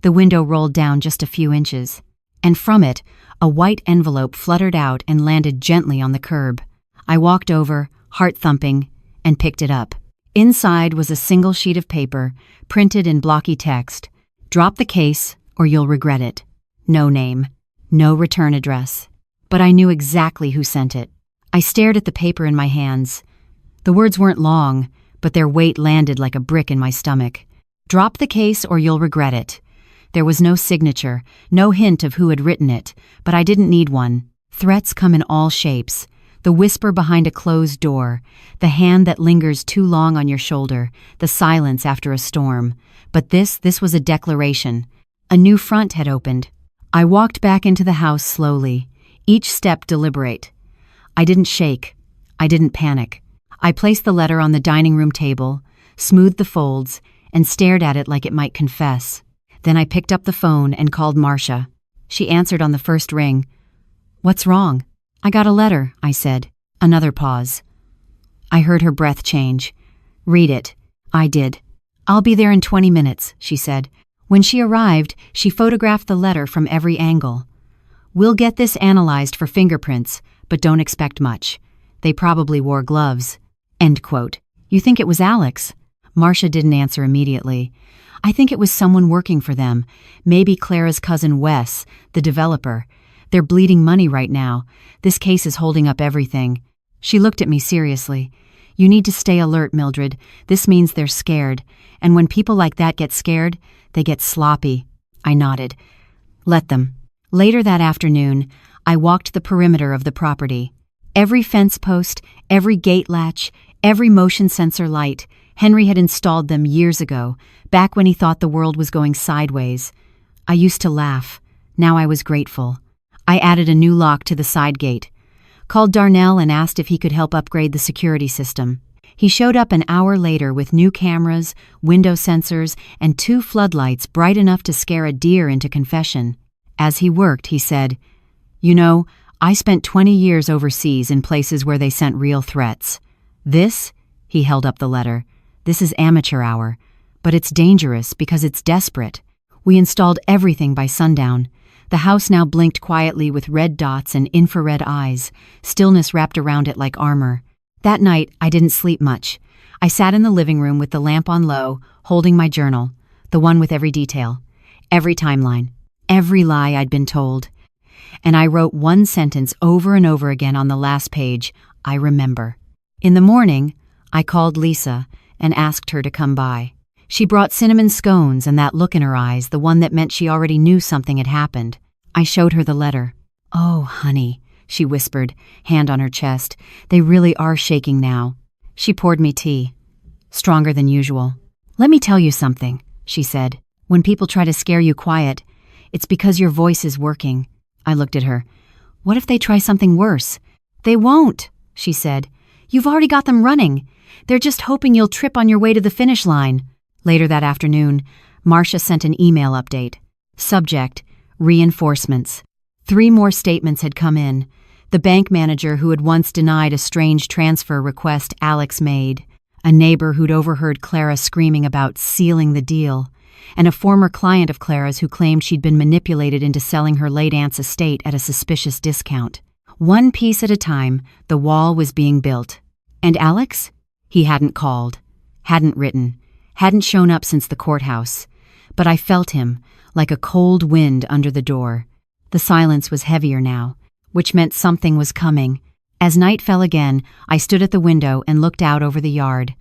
The window rolled down just a few inches, and from it, a white envelope fluttered out and landed gently on the curb. I walked over, heart thumping, and picked it up. Inside was a single sheet of paper, printed in blocky text. Drop the case, or you'll regret it. No name. No return address. But I knew exactly who sent it. I stared at the paper in my hands. The words weren't long, but their weight landed like a brick in my stomach. Drop the case or you'll regret it. There was no signature, no hint of who had written it, but I didn't need one. Threats come in all shapes. The whisper behind a closed door, the hand that lingers too long on your shoulder, the silence after a storm. But this was a declaration. A new front had opened. I walked back into the house slowly, each step deliberate. I didn't shake. I didn't panic. I placed the letter on the dining room table, smoothed the folds, and stared at it like it might confess. Then I picked up the phone and called Marcia. She answered on the first ring. "What's wrong?" "I got a letter," I said. Another pause. I heard her breath change. "Read it." I did. "I'll be there in 20 minutes, she said. When she arrived, she photographed the letter from every angle. "We'll get this analyzed for fingerprints, but don't expect much. They probably wore gloves." End quote. "You think it was Alex?" Marcia didn't answer immediately. "I think it was someone working for them. Maybe Clara's cousin Wes, the developer. They're bleeding money right now. This case is holding up everything." She looked at me seriously. "You need to stay alert, Mildred. This means they're scared. And when people like that get scared, they get sloppy." I nodded. "Let them." Later that afternoon, I walked the perimeter of the property. Every fence post, every gate latch, every motion sensor light, Henry had installed them years ago, back when he thought the world was going sideways. I used to laugh. Now I was grateful. I added a new lock to the side gate. Called Darnell and asked if he could help upgrade the security system. He showed up an hour later with new cameras, window sensors, and 2 floodlights bright enough to scare a deer into confession. As he worked, he said, "You know, I spent 20 years overseas in places where they sent real threats. This," he held up the letter, "this is amateur hour, but it's dangerous because it's desperate. We installed everything by sundown. The house now blinked quietly with red dots and infrared eyes, stillness wrapped around it like armor. That night, I didn't sleep much. I sat in the living room with the lamp on low, holding my journal, the one with every detail, every timeline, every lie I'd been told. And I wrote one sentence over and over again on the last page, "I remember." In the morning, I called Lisa and asked her to come by. She brought cinnamon scones and that look in her eyes, the one that meant she already knew something had happened. I showed her the letter. "Oh, honey," she whispered, hand on her chest. "They really are shaking now." She poured me tea, stronger than usual. "Let me tell you something," she said. "When people try to scare you quiet, it's because your voice is working." I looked at her. "What if they try something worse?" "They won't," she said. "You've already got them running. They're just hoping you'll trip on your way to the finish line." Later that afternoon, Marcia sent an email update. Subject, reinforcements. 3 more statements had come in. The bank manager who had once denied a strange transfer request Alex made, a neighbor who'd overheard Clara screaming about sealing the deal, and a former client of Clara's who claimed she'd been manipulated into selling her late aunt's estate at a suspicious discount. One piece at a time, the wall was being built. And Alex? He hadn't called, hadn't written, hadn't shown up since the courthouse. But I felt him, like a cold wind under the door. The silence was heavier now, which meant something was coming. As night fell again, I stood at the window and looked out over the yard.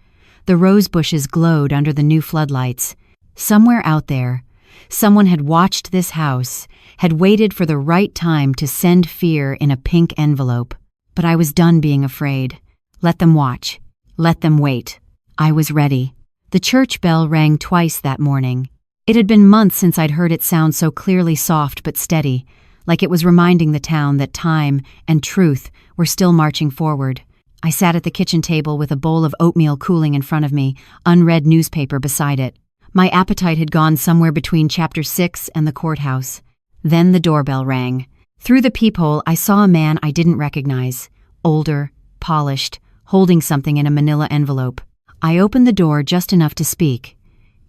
The rose bushes glowed under the new floodlights. Somewhere out there, someone had watched this house, had waited for the right time to send fear in a pink envelope. But I was done being afraid. Let them watch. Let them wait. I was ready. The church bell rang twice that morning. It had been months since I'd heard it sound so clearly soft but steady, like it was reminding the town that time and truth were still marching forward. I sat at the kitchen table with a bowl of oatmeal cooling in front of me, unread newspaper beside it. My appetite had gone somewhere between Chapter 6 and the courthouse. Then the doorbell rang. Through the peephole, I saw a man I didn't recognize. Older, polished, holding something in a manila envelope. I opened the door just enough to speak.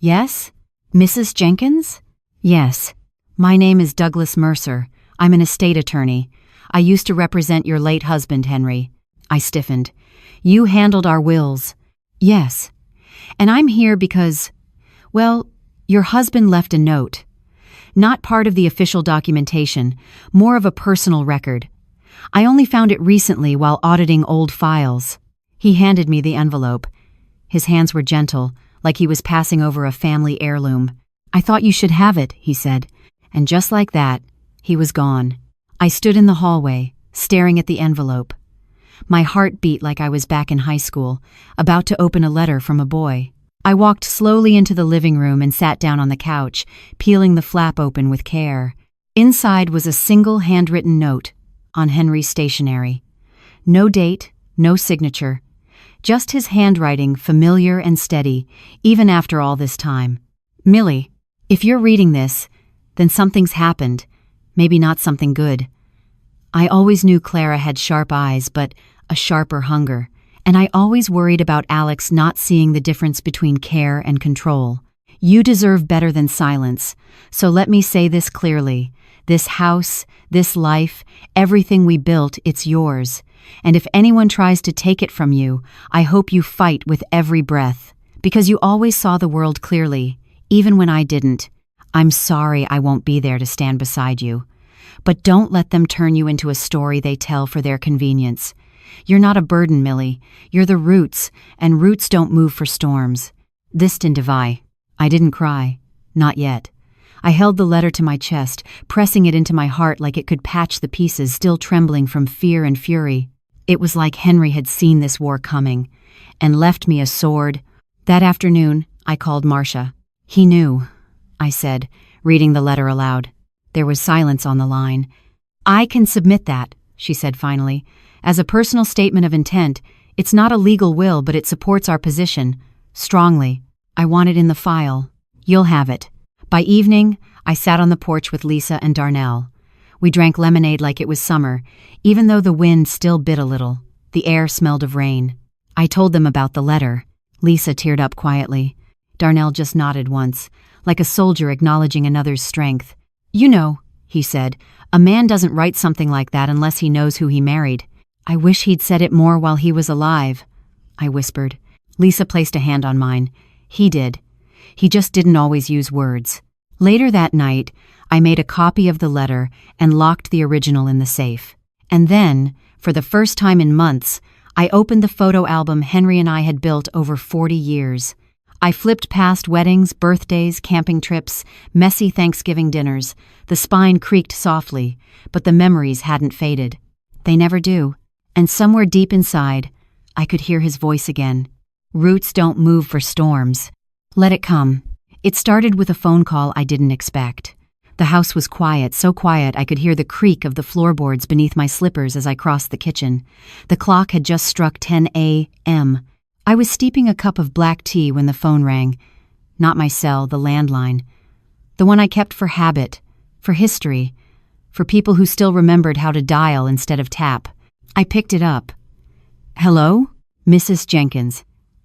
"Yes? Mrs. Jenkins?" "Yes. My name is Douglas Mercer. I'm an estate attorney. I used to represent your late husband, Henry." I stiffened. "You handled our wills." "Yes. And I'm here because, well, your husband left a note. Not part of the official documentation, more of a personal record. I only found it recently while auditing old files." He handed me the envelope. His hands were gentle, like he was passing over a family heirloom. "I thought you should have it," he said. And just like that, he was gone. I stood in the hallway, staring at the envelope. My heart beat like I was back in high school, about to open a letter from a boy. I walked slowly into the living room and sat down on the couch, peeling the flap open with care. Inside was a single handwritten note, on Henry's stationery. No date, no signature. Just his handwriting, familiar and steady, even after all this time. "Millie, if you're reading this, then something's happened. Maybe not something good." I always knew Clara had sharp eyes, but a sharper hunger, and I always worried about Alex not seeing the difference between care and control. You deserve better than silence, so let me say this clearly. This house, this life, everything we built, it's yours. And if anyone tries to take it from you, I hope you fight with every breath. Because you always saw the world clearly, even when I didn't. I'm sorry I won't be there to stand beside you. But don't let them turn you into a story they tell for their convenience. You're not a burden, Millie. You're the roots, and roots don't move for storms. This didn't divide. I didn't cry. Not yet. I held the letter to my chest, pressing it into my heart like it could patch the pieces, still trembling from fear and fury. It was like Henry had seen this war coming, and left me a sword. That afternoon, I called Marcia. He knew, I said, reading the letter aloud. There was silence on the line. I can submit that, she said finally. As a personal statement of intent, it's not a legal will, but it supports our position. Strongly. I want it in the file. You'll have it. By evening, I sat on the porch with Lisa and Darnell. We drank lemonade like it was summer, even though the wind still bit a little. The air smelled of rain. I told them about the letter. Lisa teared up quietly. Darnell just nodded once, like a soldier acknowledging another's strength. You know, he said, a man doesn't write something like that unless he knows who he married. I wish he'd said it more while he was alive, I whispered. Lisa placed a hand on mine. He did. He just didn't always use words. Later that night, I made a copy of the letter and locked the original in the safe. And then, for the first time in months, I opened the photo album Henry and I had built over 40 years. I flipped past weddings, birthdays, camping trips, messy Thanksgiving dinners. The spine creaked softly, but the memories hadn't faded. They never do. And somewhere deep inside, I could hear his voice again. Roots don't move for storms. Let it come. It started with a phone call I didn't expect. The house was quiet, so quiet I could hear the creak of the floorboards beneath my slippers as I crossed the kitchen. The clock had just struck 10 a.m. I was steeping a cup of black tea when the phone rang. Not my cell, the landline. The one I kept for habit, for history, for people who still remembered how to dial instead of tap. I picked it up. Hello? Mrs. Jenkins.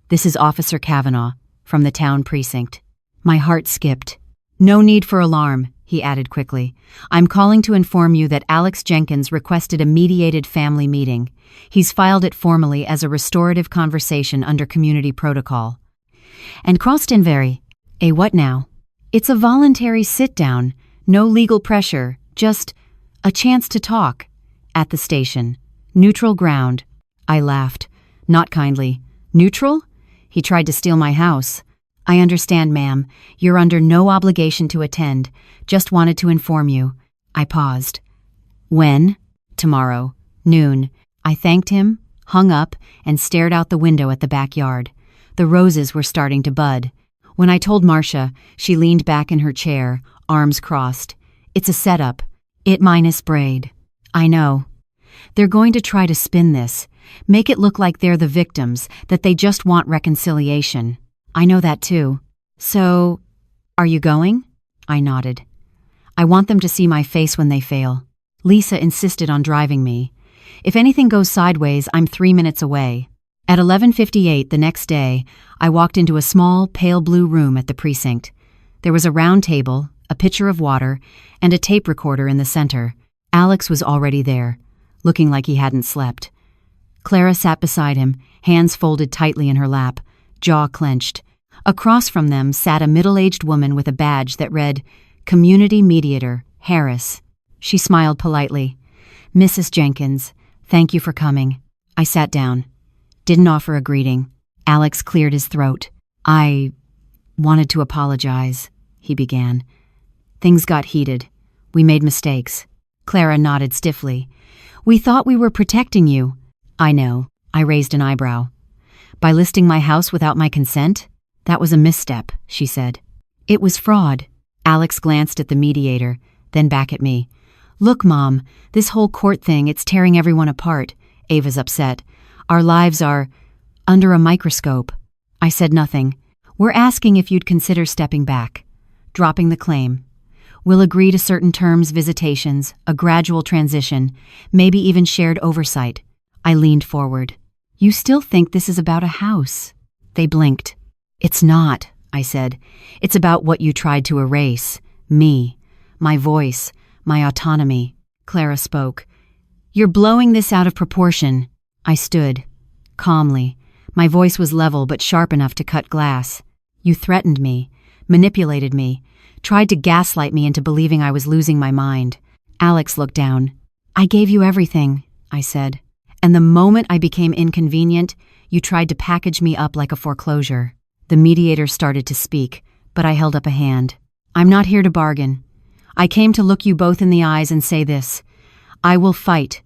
This is Officer Kavanaugh, from the town precinct. My heart skipped. No need for alarm, he added quickly. I'm calling to inform you that Alex Jenkins requested a mediated family meeting. He's filed it formally as a restorative conversation under community protocol. And Crosstonbury. A what now? It's a voluntary sit-down, no legal pressure, just a chance to talk. At the station. Neutral ground. I laughed. Not kindly. Neutral? He tried to steal my house. I understand, ma'am. You're under no obligation to attend. Just wanted to inform you. I paused. When? Tomorrow. Noon. I thanked him, hung up, and stared out the window at the backyard. The roses were starting to bud. When I told Marcia, she leaned back in her chair, arms crossed. It's a setup. It minus braid. I know. They're going to try to spin this, make it look like they're the victims, that they just want reconciliation. I know that too. So, are you going? I nodded. I want them to see my face when they fail. Lisa insisted on driving me. If anything goes sideways, I'm 3 minutes away. At 11:58 the next day, I walked into a small, pale blue room at the precinct. There was a round table, a pitcher of water, and a tape recorder in the center. Alex was already there, looking like he hadn't slept. Clara sat beside him, hands folded tightly in her lap, jaw clenched. Across from them sat a middle-aged woman with a badge that read, Community Mediator, Harris. She smiled politely. Mrs. Jenkins, thank you for coming. I sat down. Didn't offer a greeting. Alex cleared his throat. I wanted to apologize, he began. Things got heated. We made mistakes. Clara nodded stiffly. We thought we were protecting you. I know. I raised an eyebrow. By listing my house without my consent? That was a misstep, she said. It was fraud. Alex glanced at the mediator, then back at me. Look, Mom, this whole court thing, it's tearing everyone apart. Ava's upset. Our lives are under a microscope. I said nothing. We're asking if you'd consider stepping back, dropping the claim. We'll agree to certain terms, visitations, a gradual transition, maybe even shared oversight. I leaned forward. You still think this is about a house? They blinked. It's not, I said. It's about what you tried to erase. Me. My voice. My autonomy. Clara spoke. You're blowing this out of proportion. I stood. Calmly. My voice was level but sharp enough to cut glass. You threatened me. Manipulated me. Tried to gaslight me into believing I was losing my mind. Alex looked down. I gave you everything, I said. And the moment I became inconvenient, you tried to package me up like a foreclosure. The mediator started to speak, but I held up a hand. I'm not here to bargain. I came to look you both in the eyes and say this. I will fight,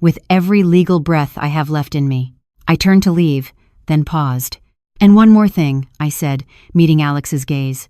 with every legal breath I have left in me. I turned to leave, then paused. And one more thing, I said, meeting Alex's gaze.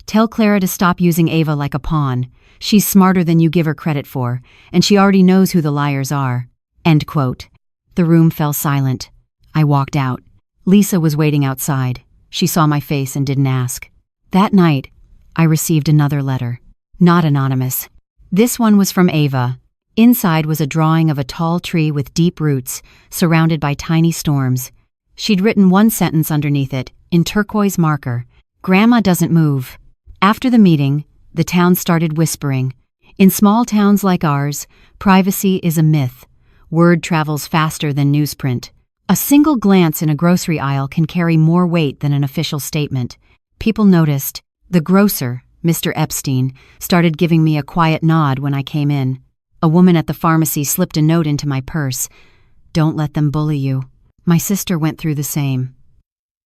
Tell Clara to stop using Ava like a pawn. She's smarter than you give her credit for, and she already knows who the liars are. End quote. The room fell silent. I walked out. Lisa was waiting outside. She saw my face and didn't ask. That night, I received another letter. Not anonymous. This one was from Ava. Inside was a drawing of a tall tree with deep roots, surrounded by tiny storms. She'd written one sentence underneath it, in turquoise marker. Grandma doesn't move. After the meeting, the town started whispering. In small towns like ours, privacy is a myth. Word travels faster than newsprint. A single glance in a grocery aisle can carry more weight than an official statement. People noticed. The grocer, Mr. Epstein, started giving me a quiet nod when I came in. A woman at the pharmacy slipped a note into my purse. Don't let them bully you. My sister went through the same.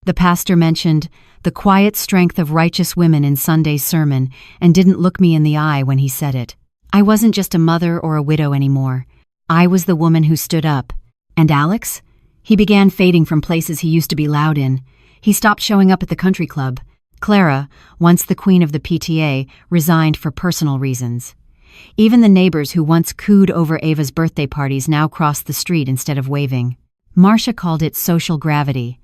The pastor mentioned the quiet strength of righteous women in Sunday's sermon and didn't look me in the eye when he said it. I wasn't just a mother or a widow anymore. I was the woman who stood up. And Alex? He began fading from places he used to be loud in. He stopped showing up at the country club. Clara, once the queen of the PTA, resigned for personal reasons. Even the neighbors who once cooed over Ava's birthday parties now crossed the street instead of waving. Marcia called it social gravity.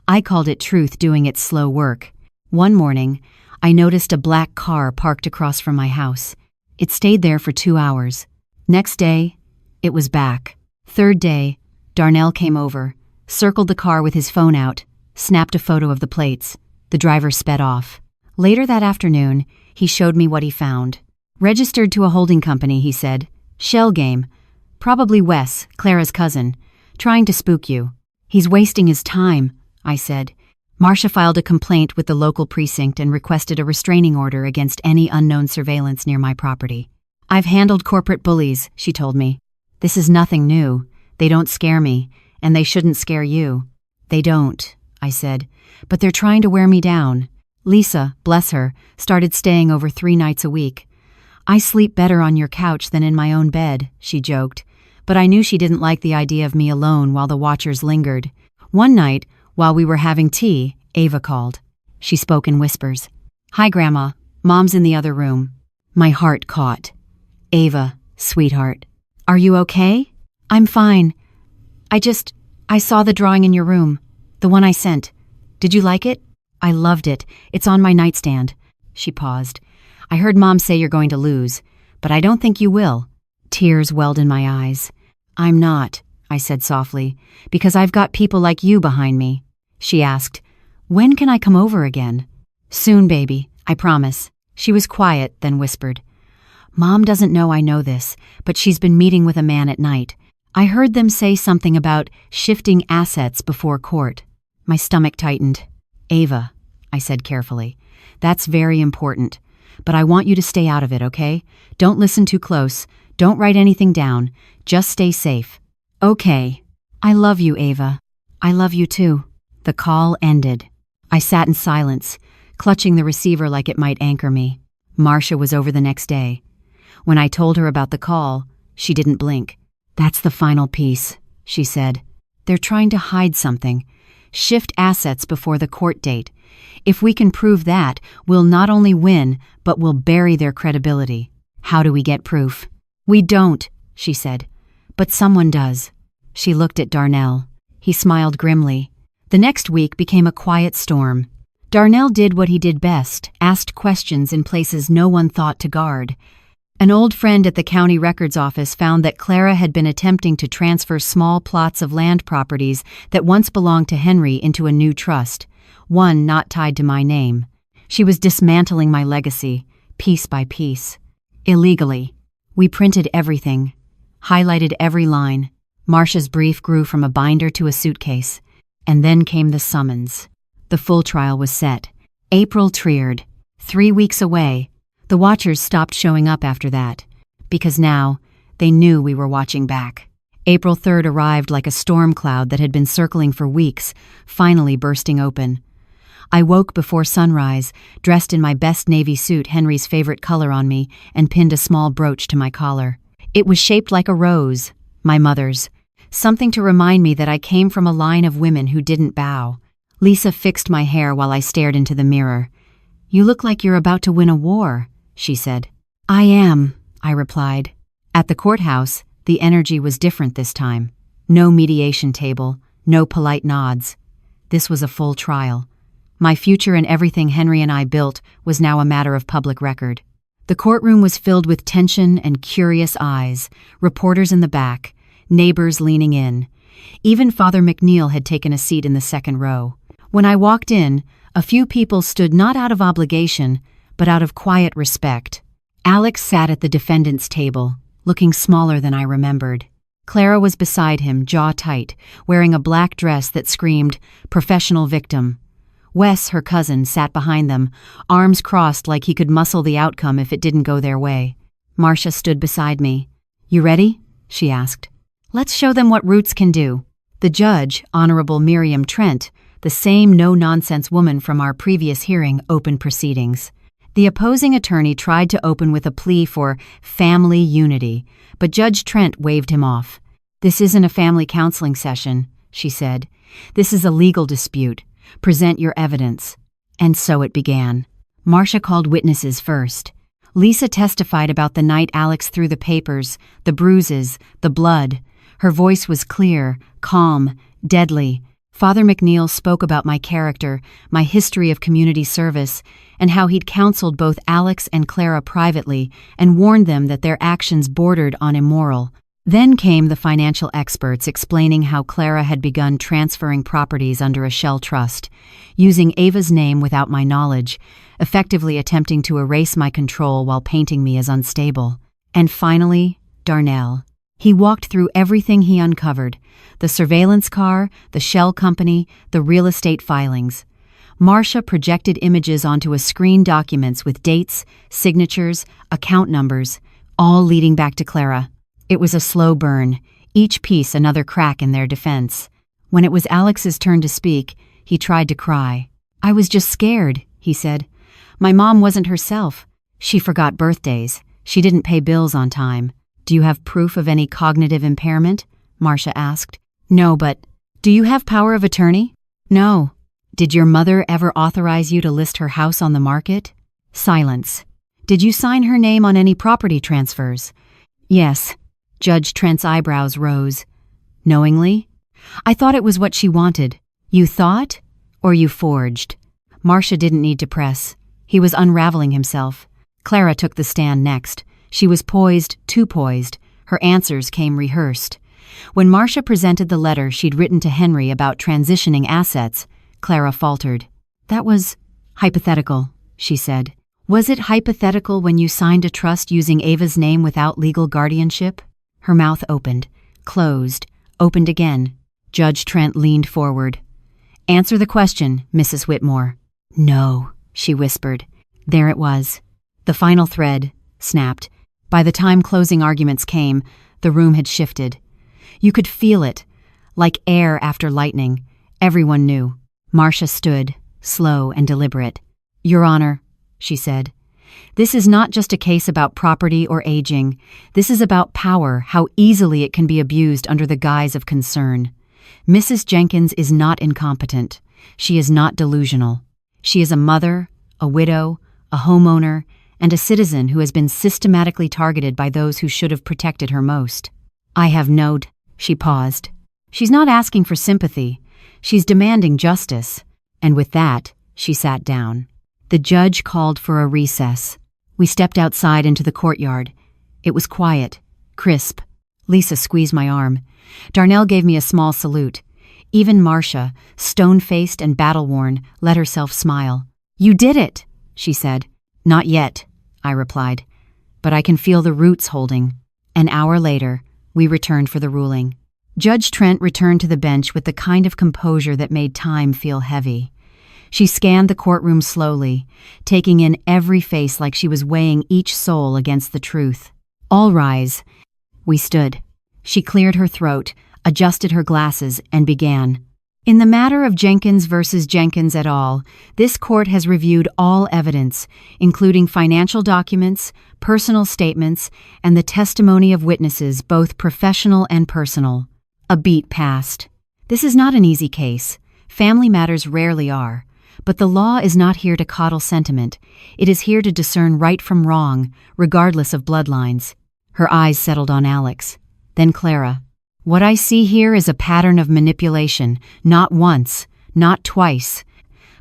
I called it truth doing its slow work. One morning, I noticed a black car parked across from my house. It stayed there for 2 hours. Next day, it was back. Third day, Darnell came over, circled the car with his phone out, snapped a photo of the plates. The driver sped off. Later that afternoon, he showed me what he found. Registered to a holding company, he said. Shell game. Probably Wes, Clara's cousin, trying to spook you. He's wasting his time, I said. Marcia filed a complaint with the local precinct and requested a restraining order against any unknown surveillance near my property. I've handled corporate bullies, she told me. This is nothing new. They don't scare me, and they shouldn't scare you. They don't, I said, but they're trying to wear me down. Lisa, bless her, started staying over 3 nights a week. I sleep better on your couch than in my own bed, she joked, but I knew she didn't like the idea of me alone while the watchers lingered. One night, while we were having tea, Ava called. She spoke in whispers. Hi, Grandma. Mom's in the other room. My heart caught. Ava, sweetheart. Are you okay? I'm fine. I saw the drawing in your room. The one I sent. Did you like it? I loved it. It's on my nightstand. She paused. I heard Mom say you're going to lose, but I don't think you will. Tears welled in my eyes. I'm not, I said softly, because I've got people like you behind me. She asked, when can I come over again? Soon, baby, I promise. She was quiet, then whispered. Mom doesn't know I know this, but she's been meeting with a man at night. I heard them say something about shifting assets before court. My stomach tightened. Ava, I said carefully, that's very important. But I want you to stay out of it, okay? Don't listen too close. Don't write anything down. Just stay safe. Okay. I love you, Ava. I love you too. The call ended. I sat in silence, clutching the receiver like it might anchor me. Marcia was over the next day. When I told her about the call, she didn't blink. That's the final piece, she said. They're trying to hide something. Shift assets before the court date. If we can prove that, we'll not only win, but we'll bury their credibility. How do we get proof? We don't, she said. But someone does. She looked at Darnell. He smiled grimly. The next week became a quiet storm. Darnell did what he did best, asked questions in places no one thought to guard. An old friend at the county records office found that Clara had been attempting to transfer small plots of land properties that once belonged to Henry into a new trust, one not tied to my name. She was dismantling my legacy, piece by piece. Illegally. We printed everything, highlighted every line. Marcia's brief grew from a binder to a suitcase. And then came the summons. The full trial was set. April Treard. 3 weeks away. The watchers stopped showing up after that, because now they knew we were watching back. April 3rd arrived like a storm cloud that had been circling for weeks, finally bursting open. I woke before sunrise, dressed in my best navy suit, Henry's favorite color, on me, and pinned a small brooch to my collar. It was shaped like a rose, my mother's, something to remind me that I came from a line of women who didn't bow. Lisa fixed my hair while I stared into the mirror. "You look like you're about to win a war," she said. "I am," I replied. At the courthouse, the energy was different this time. No mediation table, no polite nods. This was a full trial. My future and everything Henry and I built was now a matter of public record. The courtroom was filled with tension and curious eyes, reporters in the back, neighbors leaning in. Even Father McNeil had taken a seat in the second row. When I walked in, a few people stood not out of obligation, but out of quiet respect. Alex sat at the defendant's table, looking smaller than I remembered. Clara was beside him, jaw tight, wearing a black dress that screamed, "Professional victim." Wes, her cousin, sat behind them, arms crossed like he could muscle the outcome if it didn't go their way. Marcia stood beside me. "You ready?" she asked. "Let's show them what Roots can do." The judge, Honorable Miriam Trent, the same no-nonsense woman from our previous hearing, opened proceedings. The opposing attorney tried to open with a plea for family unity, but Judge Trent waved him off. "This isn't a family counseling session," she said. "This is a legal dispute. Present your evidence." And so it began. Marcia called witnesses first. Lisa testified about the night Alex threw the papers, the bruises, the blood. Her voice was clear, calm, deadly. Father McNeil spoke about my character, my history of community service, and how he'd counseled both Alex and Clara privately and warned them that their actions bordered on immoral. Then came the financial experts explaining how Clara had begun transferring properties under a shell trust, using Ava's name without my knowledge, effectively attempting to erase my control while painting me as unstable. And finally, Darnell. He walked through everything he uncovered: the surveillance car, the shell company, the real estate filings. Marcia projected images onto a screen, documents with dates, signatures, account numbers, all leading back to Clara. It was a slow burn, each piece another crack in their defense. When it was Alex's turn to speak, he tried to cry. "I was just scared," he said. "My mom wasn't herself. She forgot birthdays. She didn't pay bills on time." "Do you have proof of any cognitive impairment?" Marcia asked. "No, but do you have power of attorney?" "No." "Did your mother ever authorize you to list her house on the market?" Silence. "Did you sign her name on any property transfers?" "Yes." Judge Trent's eyebrows rose. "Knowingly?" "I thought it was what she wanted." "You thought? Or you forged?" Marcia didn't need to press. He was unraveling himself. Clara took the stand next. She was poised, too poised. Her answers came rehearsed. When Marcia presented the letter she'd written to Henry about transitioning assets, Clara faltered. "That was hypothetical," she said. "Was it hypothetical when you signed a trust using Ava's name without legal guardianship?" Her mouth opened, closed, opened again. Judge Trent leaned forward. "Answer the question, Mrs. Whitmore." "No," she whispered. There it was. The final thread snapped. By the time closing arguments came, the room had shifted. You could feel it, like air after lightning. Everyone knew. Marcia stood, slow and deliberate. "Your Honor," she said, "this is not just a case about property or aging. This is about power, how easily it can be abused under the guise of concern. Mrs. Jenkins is not incompetent. She is not delusional. She is a mother, a widow, a homeowner, and a citizen who has been systematically targeted by those who should have protected her most. I have no..." She paused. "She's not asking for sympathy. She's demanding justice." And with that, She sat down. The judge called for a recess. We stepped outside into the courtyard. It was quiet, crisp. Lisa squeezed my arm. Darnell gave me a small salute. Even Marcia, stone-faced and battle-worn, let herself smile. "You did it," she said. "Not yet," I replied. "But I can feel the roots holding." An hour later, we returned for the ruling. Judge Trent returned to the bench with the kind of composure that made time feel heavy. She scanned the courtroom slowly, taking in every face like she was weighing each soul against the truth. "All rise." We stood. She cleared her throat, adjusted her glasses, and began. "In the matter of Jenkins versus Jenkins et al., this court has reviewed all evidence, including financial documents, personal statements, and the testimony of witnesses, both professional and personal." A beat passed. This is not an easy case. Family matters rarely are. But the law is not here to coddle sentiment. It is here to discern right from wrong, regardless of bloodlines. Her eyes settled on Alex. Then Clara. "What I see here is a pattern of manipulation, not once, not twice,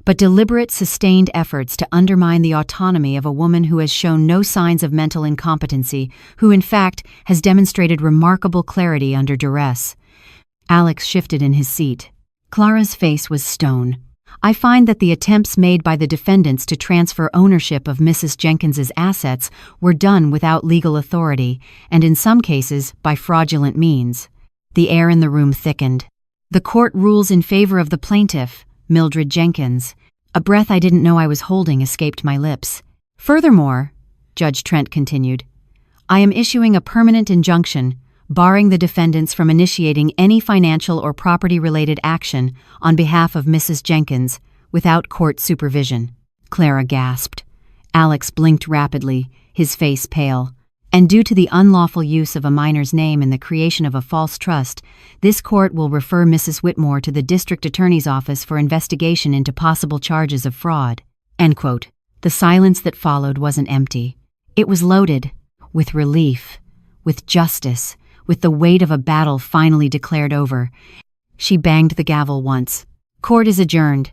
but deliberate, sustained efforts to undermine the autonomy of a woman who has shown no signs of mental incompetency, who in fact has demonstrated remarkable clarity under duress." Alex shifted in his seat. Clara's face was stone. "I find that the attempts made by the defendants to transfer ownership of Mrs. Jenkins's assets were done without legal authority, and in some cases by fraudulent means." The air in the room thickened. "The court rules in favor of the plaintiff, Mildred Jenkins." A breath I didn't know I was holding escaped my lips. "Furthermore," Judge Trent continued, "I am issuing a permanent injunction, barring the defendants from initiating any financial or property-related action on behalf of Mrs. Jenkins without court supervision." Clara gasped. Alex blinked rapidly, his face pale. "And due to the unlawful use of a minor's name in the creation of a false trust, this court will refer Mrs. Whitmore to the district attorney's office for investigation into possible charges of fraud." End quote. The silence that followed wasn't empty. It was loaded with relief, with justice, with the weight of a battle finally declared over. She banged the gavel once. "Court is adjourned."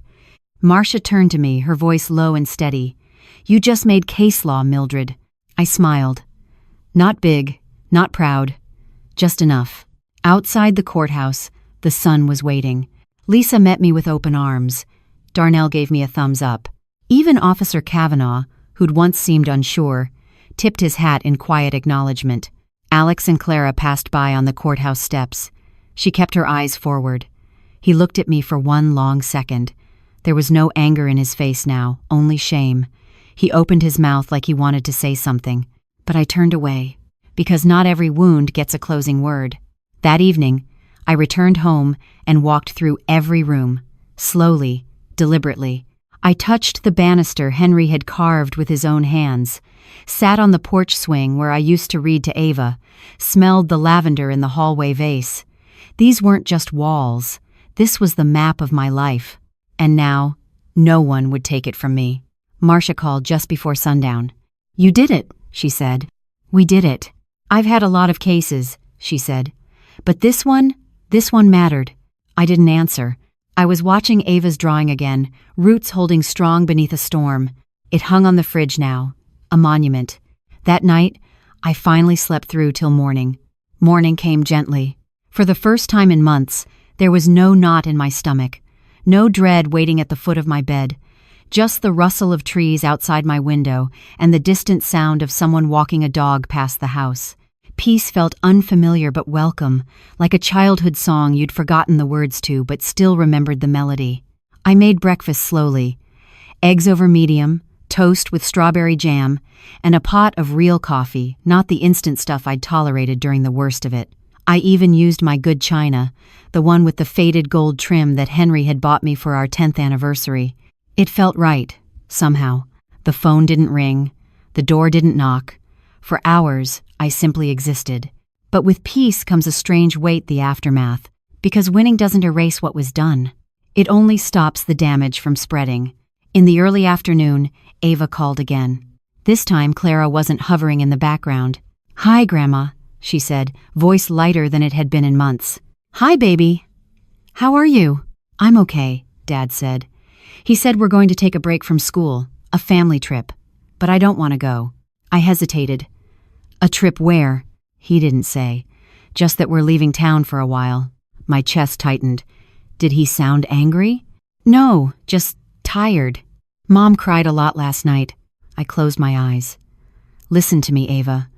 Marcia turned to me, her voice low and steady. "You just made case law, Mildred." I smiled. Not big, not proud, just enough. Outside the courthouse, the sun was waiting. Lisa met me with open arms. Darnell gave me a thumbs up. Even Officer Kavanaugh, who'd once seemed unsure, tipped his hat in quiet acknowledgement. Alex and Clara passed by on the courthouse steps. She kept her eyes forward. He looked at me for one long second. There was no anger in his face now, only shame. He opened his mouth like he wanted to say something, but I turned away, because not every wound gets a closing word. That evening, I returned home and walked through every room, slowly, deliberately. I touched the banister Henry had carved with his own hands, sat on the porch swing where I used to read to Ava, smelled the lavender in the hallway vase. These weren't just walls. This was the map of my life. And now, no one would take it from me. Marcia called just before sundown. "You did it," she said. "We did it. I've had a lot of cases," she said. "But this one mattered." I didn't answer. I was watching Ava's drawing again, roots holding strong beneath a storm. It hung on the fridge now, a monument. That night, I finally slept through till morning. Morning came gently. For the first time in months, there was no knot in my stomach, no dread waiting at the foot of my bed, just the rustle of trees outside my window and the distant sound of someone walking a dog past the house. Peace felt unfamiliar but welcome, like a childhood song you'd forgotten the words to but still remembered the melody. I made breakfast slowly. Eggs over medium, toast with strawberry jam, and a pot of real coffee, not the instant stuff I'd tolerated during the worst of it. I even used my good china, the one with the faded gold trim that Henry had bought me for our 10th anniversary. It felt right, somehow. The phone didn't ring. The door didn't knock. For hours, I simply existed. But with peace comes a strange weight, the aftermath, because winning doesn't erase what was done. It only stops the damage from spreading. In the early afternoon, Ava called again. This time, Clara wasn't hovering in the background. "Hi, Grandma," she said, voice lighter than it had been in months. "Hi, baby. How are you?" "I'm okay," Dad said. He said we're going to take a break from school, a family trip. But I don't want to go. I hesitated. A trip where? He didn't say. Just that we're leaving town for a while. My chest tightened. Did he sound angry? No, just tired. Mom cried a lot last night. I closed my eyes. Listen to me, Ava.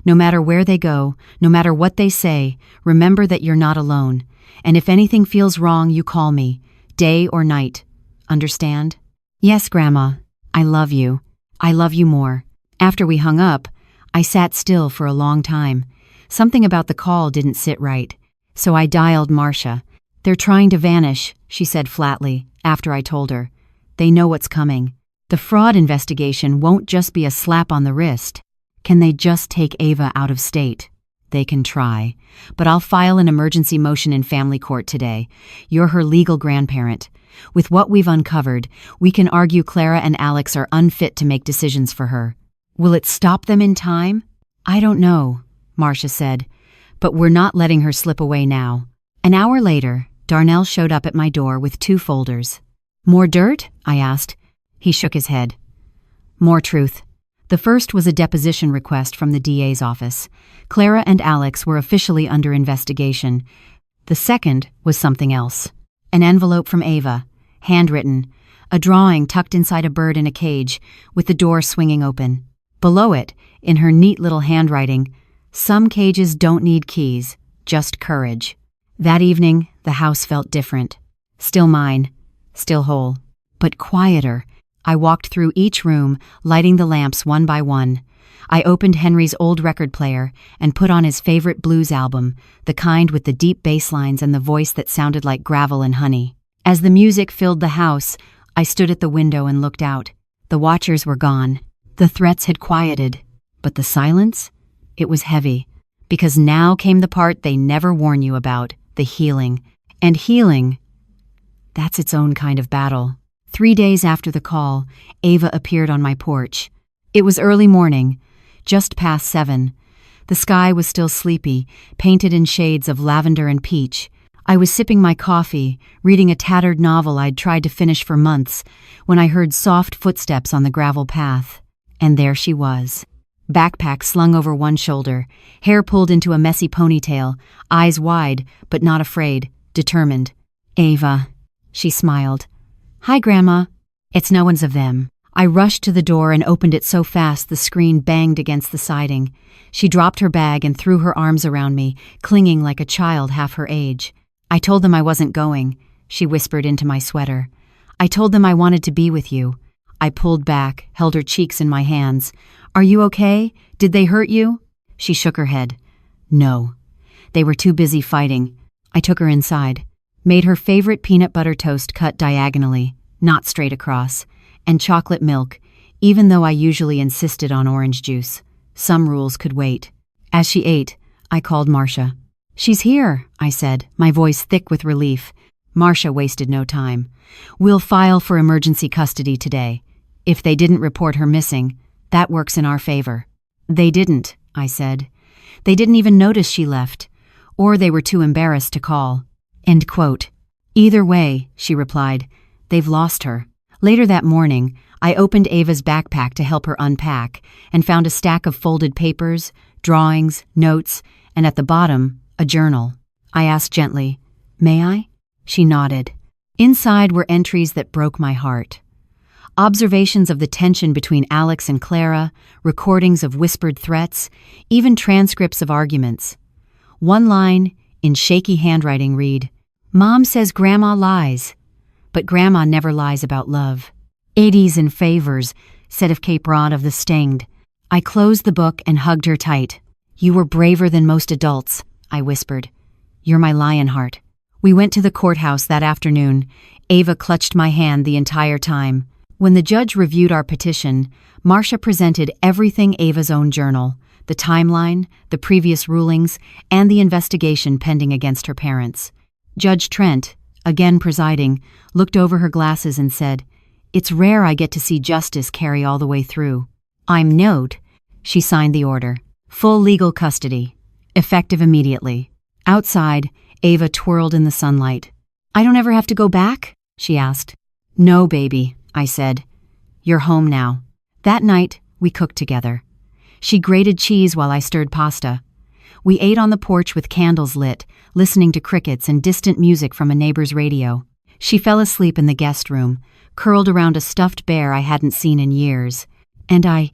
No matter where they go, no matter what they say, remember that you're not alone. And if anything feels wrong, you call me, day or night. Understand? Yes, Grandma. I love you. I love you more. After we hung up, I sat still for a long time. Something about the call didn't sit right. So I dialed Marcia. They're trying to vanish, she said flatly, after I told her. They know what's coming. The fraud investigation won't just be a slap on the wrist. Can they just take Ava out of state? They can try. But I'll file an emergency motion in family court today. You're her legal grandparent. With what we've uncovered, we can argue Clara and Alex are unfit to make decisions for her. Will it stop them in time? I don't know, Marcia said. But we're not letting her slip away now. An hour later, Darnell showed up at my door with 2 folders. More dirt? I asked. He shook his head. More truth. The first was a deposition request from the DA's office. Clara and Alex were officially under investigation. The second was something else. An envelope from Ava, handwritten, a drawing tucked inside a bird in a cage, with the door swinging open. Below it, in her neat little handwriting, some cages don't need keys, just courage. That evening, the house felt different. Still mine, still whole, but quieter. I walked through each room, lighting the lamps one by one. I opened Henry's old record player and put on his favorite blues album, the kind with the deep bass lines and the voice that sounded like gravel and honey. As the music filled the house, I stood at the window and looked out. The watchers were gone. The threats had quieted. But the silence? It was heavy. Because now came the part they never warn you about, the healing. And healing, that's its own kind of battle. 3 days after the call, Ava appeared on my porch. It was early morning, just past 7. The sky was still sleepy, painted in shades of lavender and peach. I was sipping my coffee, reading a tattered novel I'd tried to finish for months, when I heard soft footsteps on the gravel path. And there she was. Backpack slung over one shoulder, hair pulled into a messy ponytail, eyes wide, but not afraid, determined. Ava. She smiled. Hi, Grandma. It's no one's of them. I rushed to the door and opened it so fast the screen banged against the siding. She dropped her bag and threw her arms around me, clinging like a child half her age. I told them I wasn't going, she whispered into my sweater. I told them I wanted to be with you. I pulled back, held her cheeks in my hands. Are you okay? Did they hurt you? She shook her head. No. They were too busy fighting. I took her inside. Made her favorite peanut butter toast cut diagonally, not straight across, and chocolate milk, even though I usually insisted on orange juice. Some rules could wait. As she ate, I called Marcia. She's here, I said, my voice thick with relief. Marcia wasted no time. We'll file for emergency custody today. If they didn't report her missing, that works in our favor. They didn't, I said. They didn't even notice she left, or they were too embarrassed to call. End quote. Either way, she replied, they've lost her. Later that morning, I opened Ava's backpack to help her unpack and found a stack of folded papers, drawings, notes, and at the bottom, a journal. I asked gently, May I? She nodded. Inside were entries that broke my heart. Observations of the tension between Alex and Clara, recordings of whispered threats, even transcripts of arguments. One line, in shaky handwriting, read, Mom says Grandma lies, but Grandma never lies about love. 80s and favors, said of Cape Rod of the Stinged. I closed the book and hugged her tight. You were braver than most adults, I whispered. You're my lionheart. We went to the courthouse that afternoon. Ava clutched my hand the entire time. When the judge reviewed our petition, Marcia presented everything Ava's own journal, the timeline, the previous rulings, and the investigation pending against her parents. Judge Trent, again presiding, looked over her glasses and said, It's rare I get to see justice carry all the way through. I'm note. She signed the order. Full legal custody. Effective immediately. Outside, Ava twirled in the sunlight. I don't ever have to go back? She asked. "No, baby," I said. "You're home now." That night, we cooked together. She grated cheese while I stirred pasta. We ate on the porch with candles lit, listening to crickets and distant music from a neighbor's radio. She fell asleep in the guest room, curled around a stuffed bear I hadn't seen in years. And I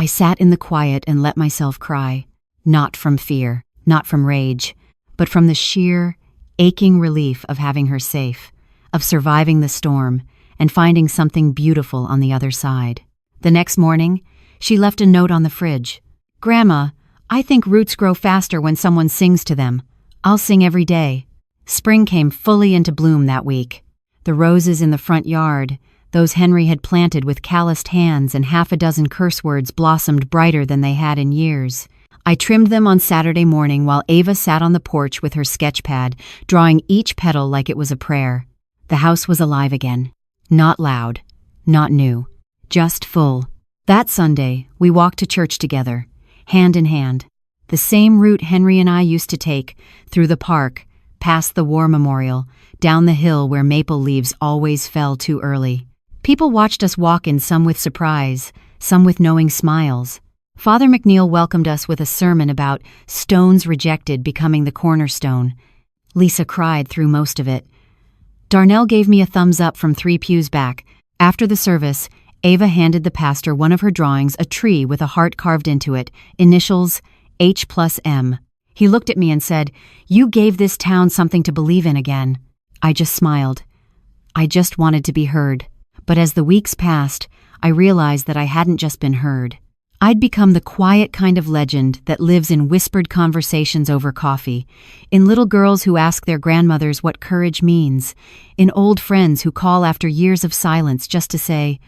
sat in the quiet and let myself cry, not from fear, not from rage, but from the sheer, aching relief of having her safe, of surviving the storm, and finding something beautiful on the other side. The next morning, she left a note on the fridge. "Grandma, I think roots grow faster when someone sings to them. I'll sing every day." Spring came fully into bloom that week. The roses in the front yard, those Henry had planted with calloused hands and half a dozen curse words, blossomed brighter than they had in years. I trimmed them on Saturday morning while Ava sat on the porch with her sketch pad, drawing each petal like it was a prayer. The house was alive again. Not loud, not new, just full. That Sunday, we walked to church together, hand in hand. The same route Henry and I used to take, through the park, past the war memorial, down the hill where maple leaves always fell too early. People watched us walk in, some with surprise, some with knowing smiles. Father McNeil welcomed us with a sermon about stones rejected becoming the cornerstone. Lisa cried through most of it. Darnell gave me a thumbs up from 3 pews back. After the service, Ava handed the pastor one of her drawings, a tree with a heart carved into it, initials H+M. He looked at me and said, "You gave this town something to believe in again." I just smiled. I just wanted to be heard. But as the weeks passed, I realized that I hadn't just been heard. I'd become the quiet kind of legend that lives in whispered conversations over coffee, in little girls who ask their grandmothers what courage means, in old friends who call after years of silence just to say,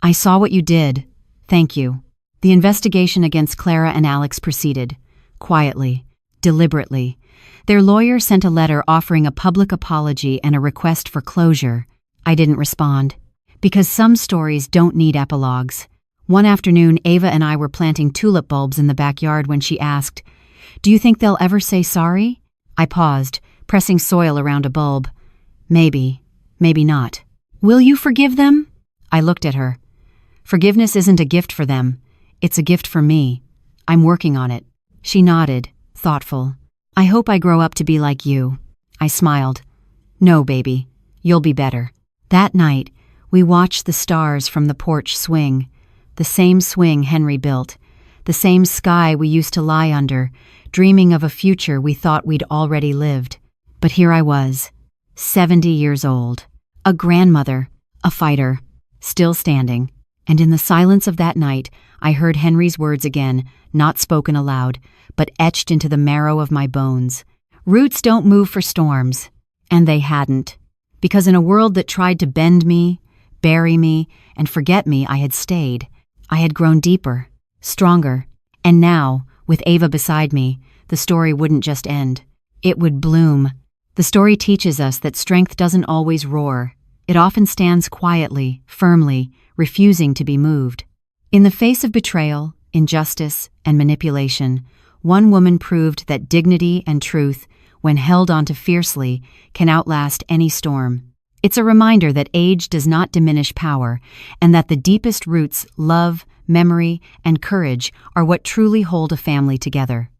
"I saw what you did. Thank you." The investigation against Clara and Alex proceeded, quietly, deliberately. Their lawyer sent a letter offering a public apology and a request for closure. I didn't respond. Because some stories don't need epilogues. One afternoon, Ava and I were planting tulip bulbs in the backyard when she asked, "Do you think they'll ever say sorry?" I paused, pressing soil around a bulb. Maybe, maybe not. "Will you forgive them?" I looked at her. "Forgiveness isn't a gift for them. It's a gift for me. I'm working on it." She nodded, thoughtful. "I hope I grow up to be like you." I smiled. "No, baby. You'll be better." That night, we watched the stars from the porch swing. The same swing Henry built. The same sky we used to lie under, dreaming of a future we thought we'd already lived. But here I was, 70 years old, a grandmother, a fighter, still standing. And in the silence of that night, I heard Henry's words again, not spoken aloud, but etched into the marrow of my bones. Roots don't move for storms. And they hadn't. Because in a world that tried to bend me, bury me, and forget me, I had stayed. I had grown deeper, stronger. And now, with Ava beside me, the story wouldn't just end. It would bloom. The story teaches us that strength doesn't always roar. It often stands quietly, firmly, refusing to be moved. In the face of betrayal, injustice, and manipulation, one woman proved that dignity and truth, when held onto fiercely, can outlast any storm. It's a reminder that age does not diminish power, and that the deepest roots, love, memory, and courage, are what truly hold a family together.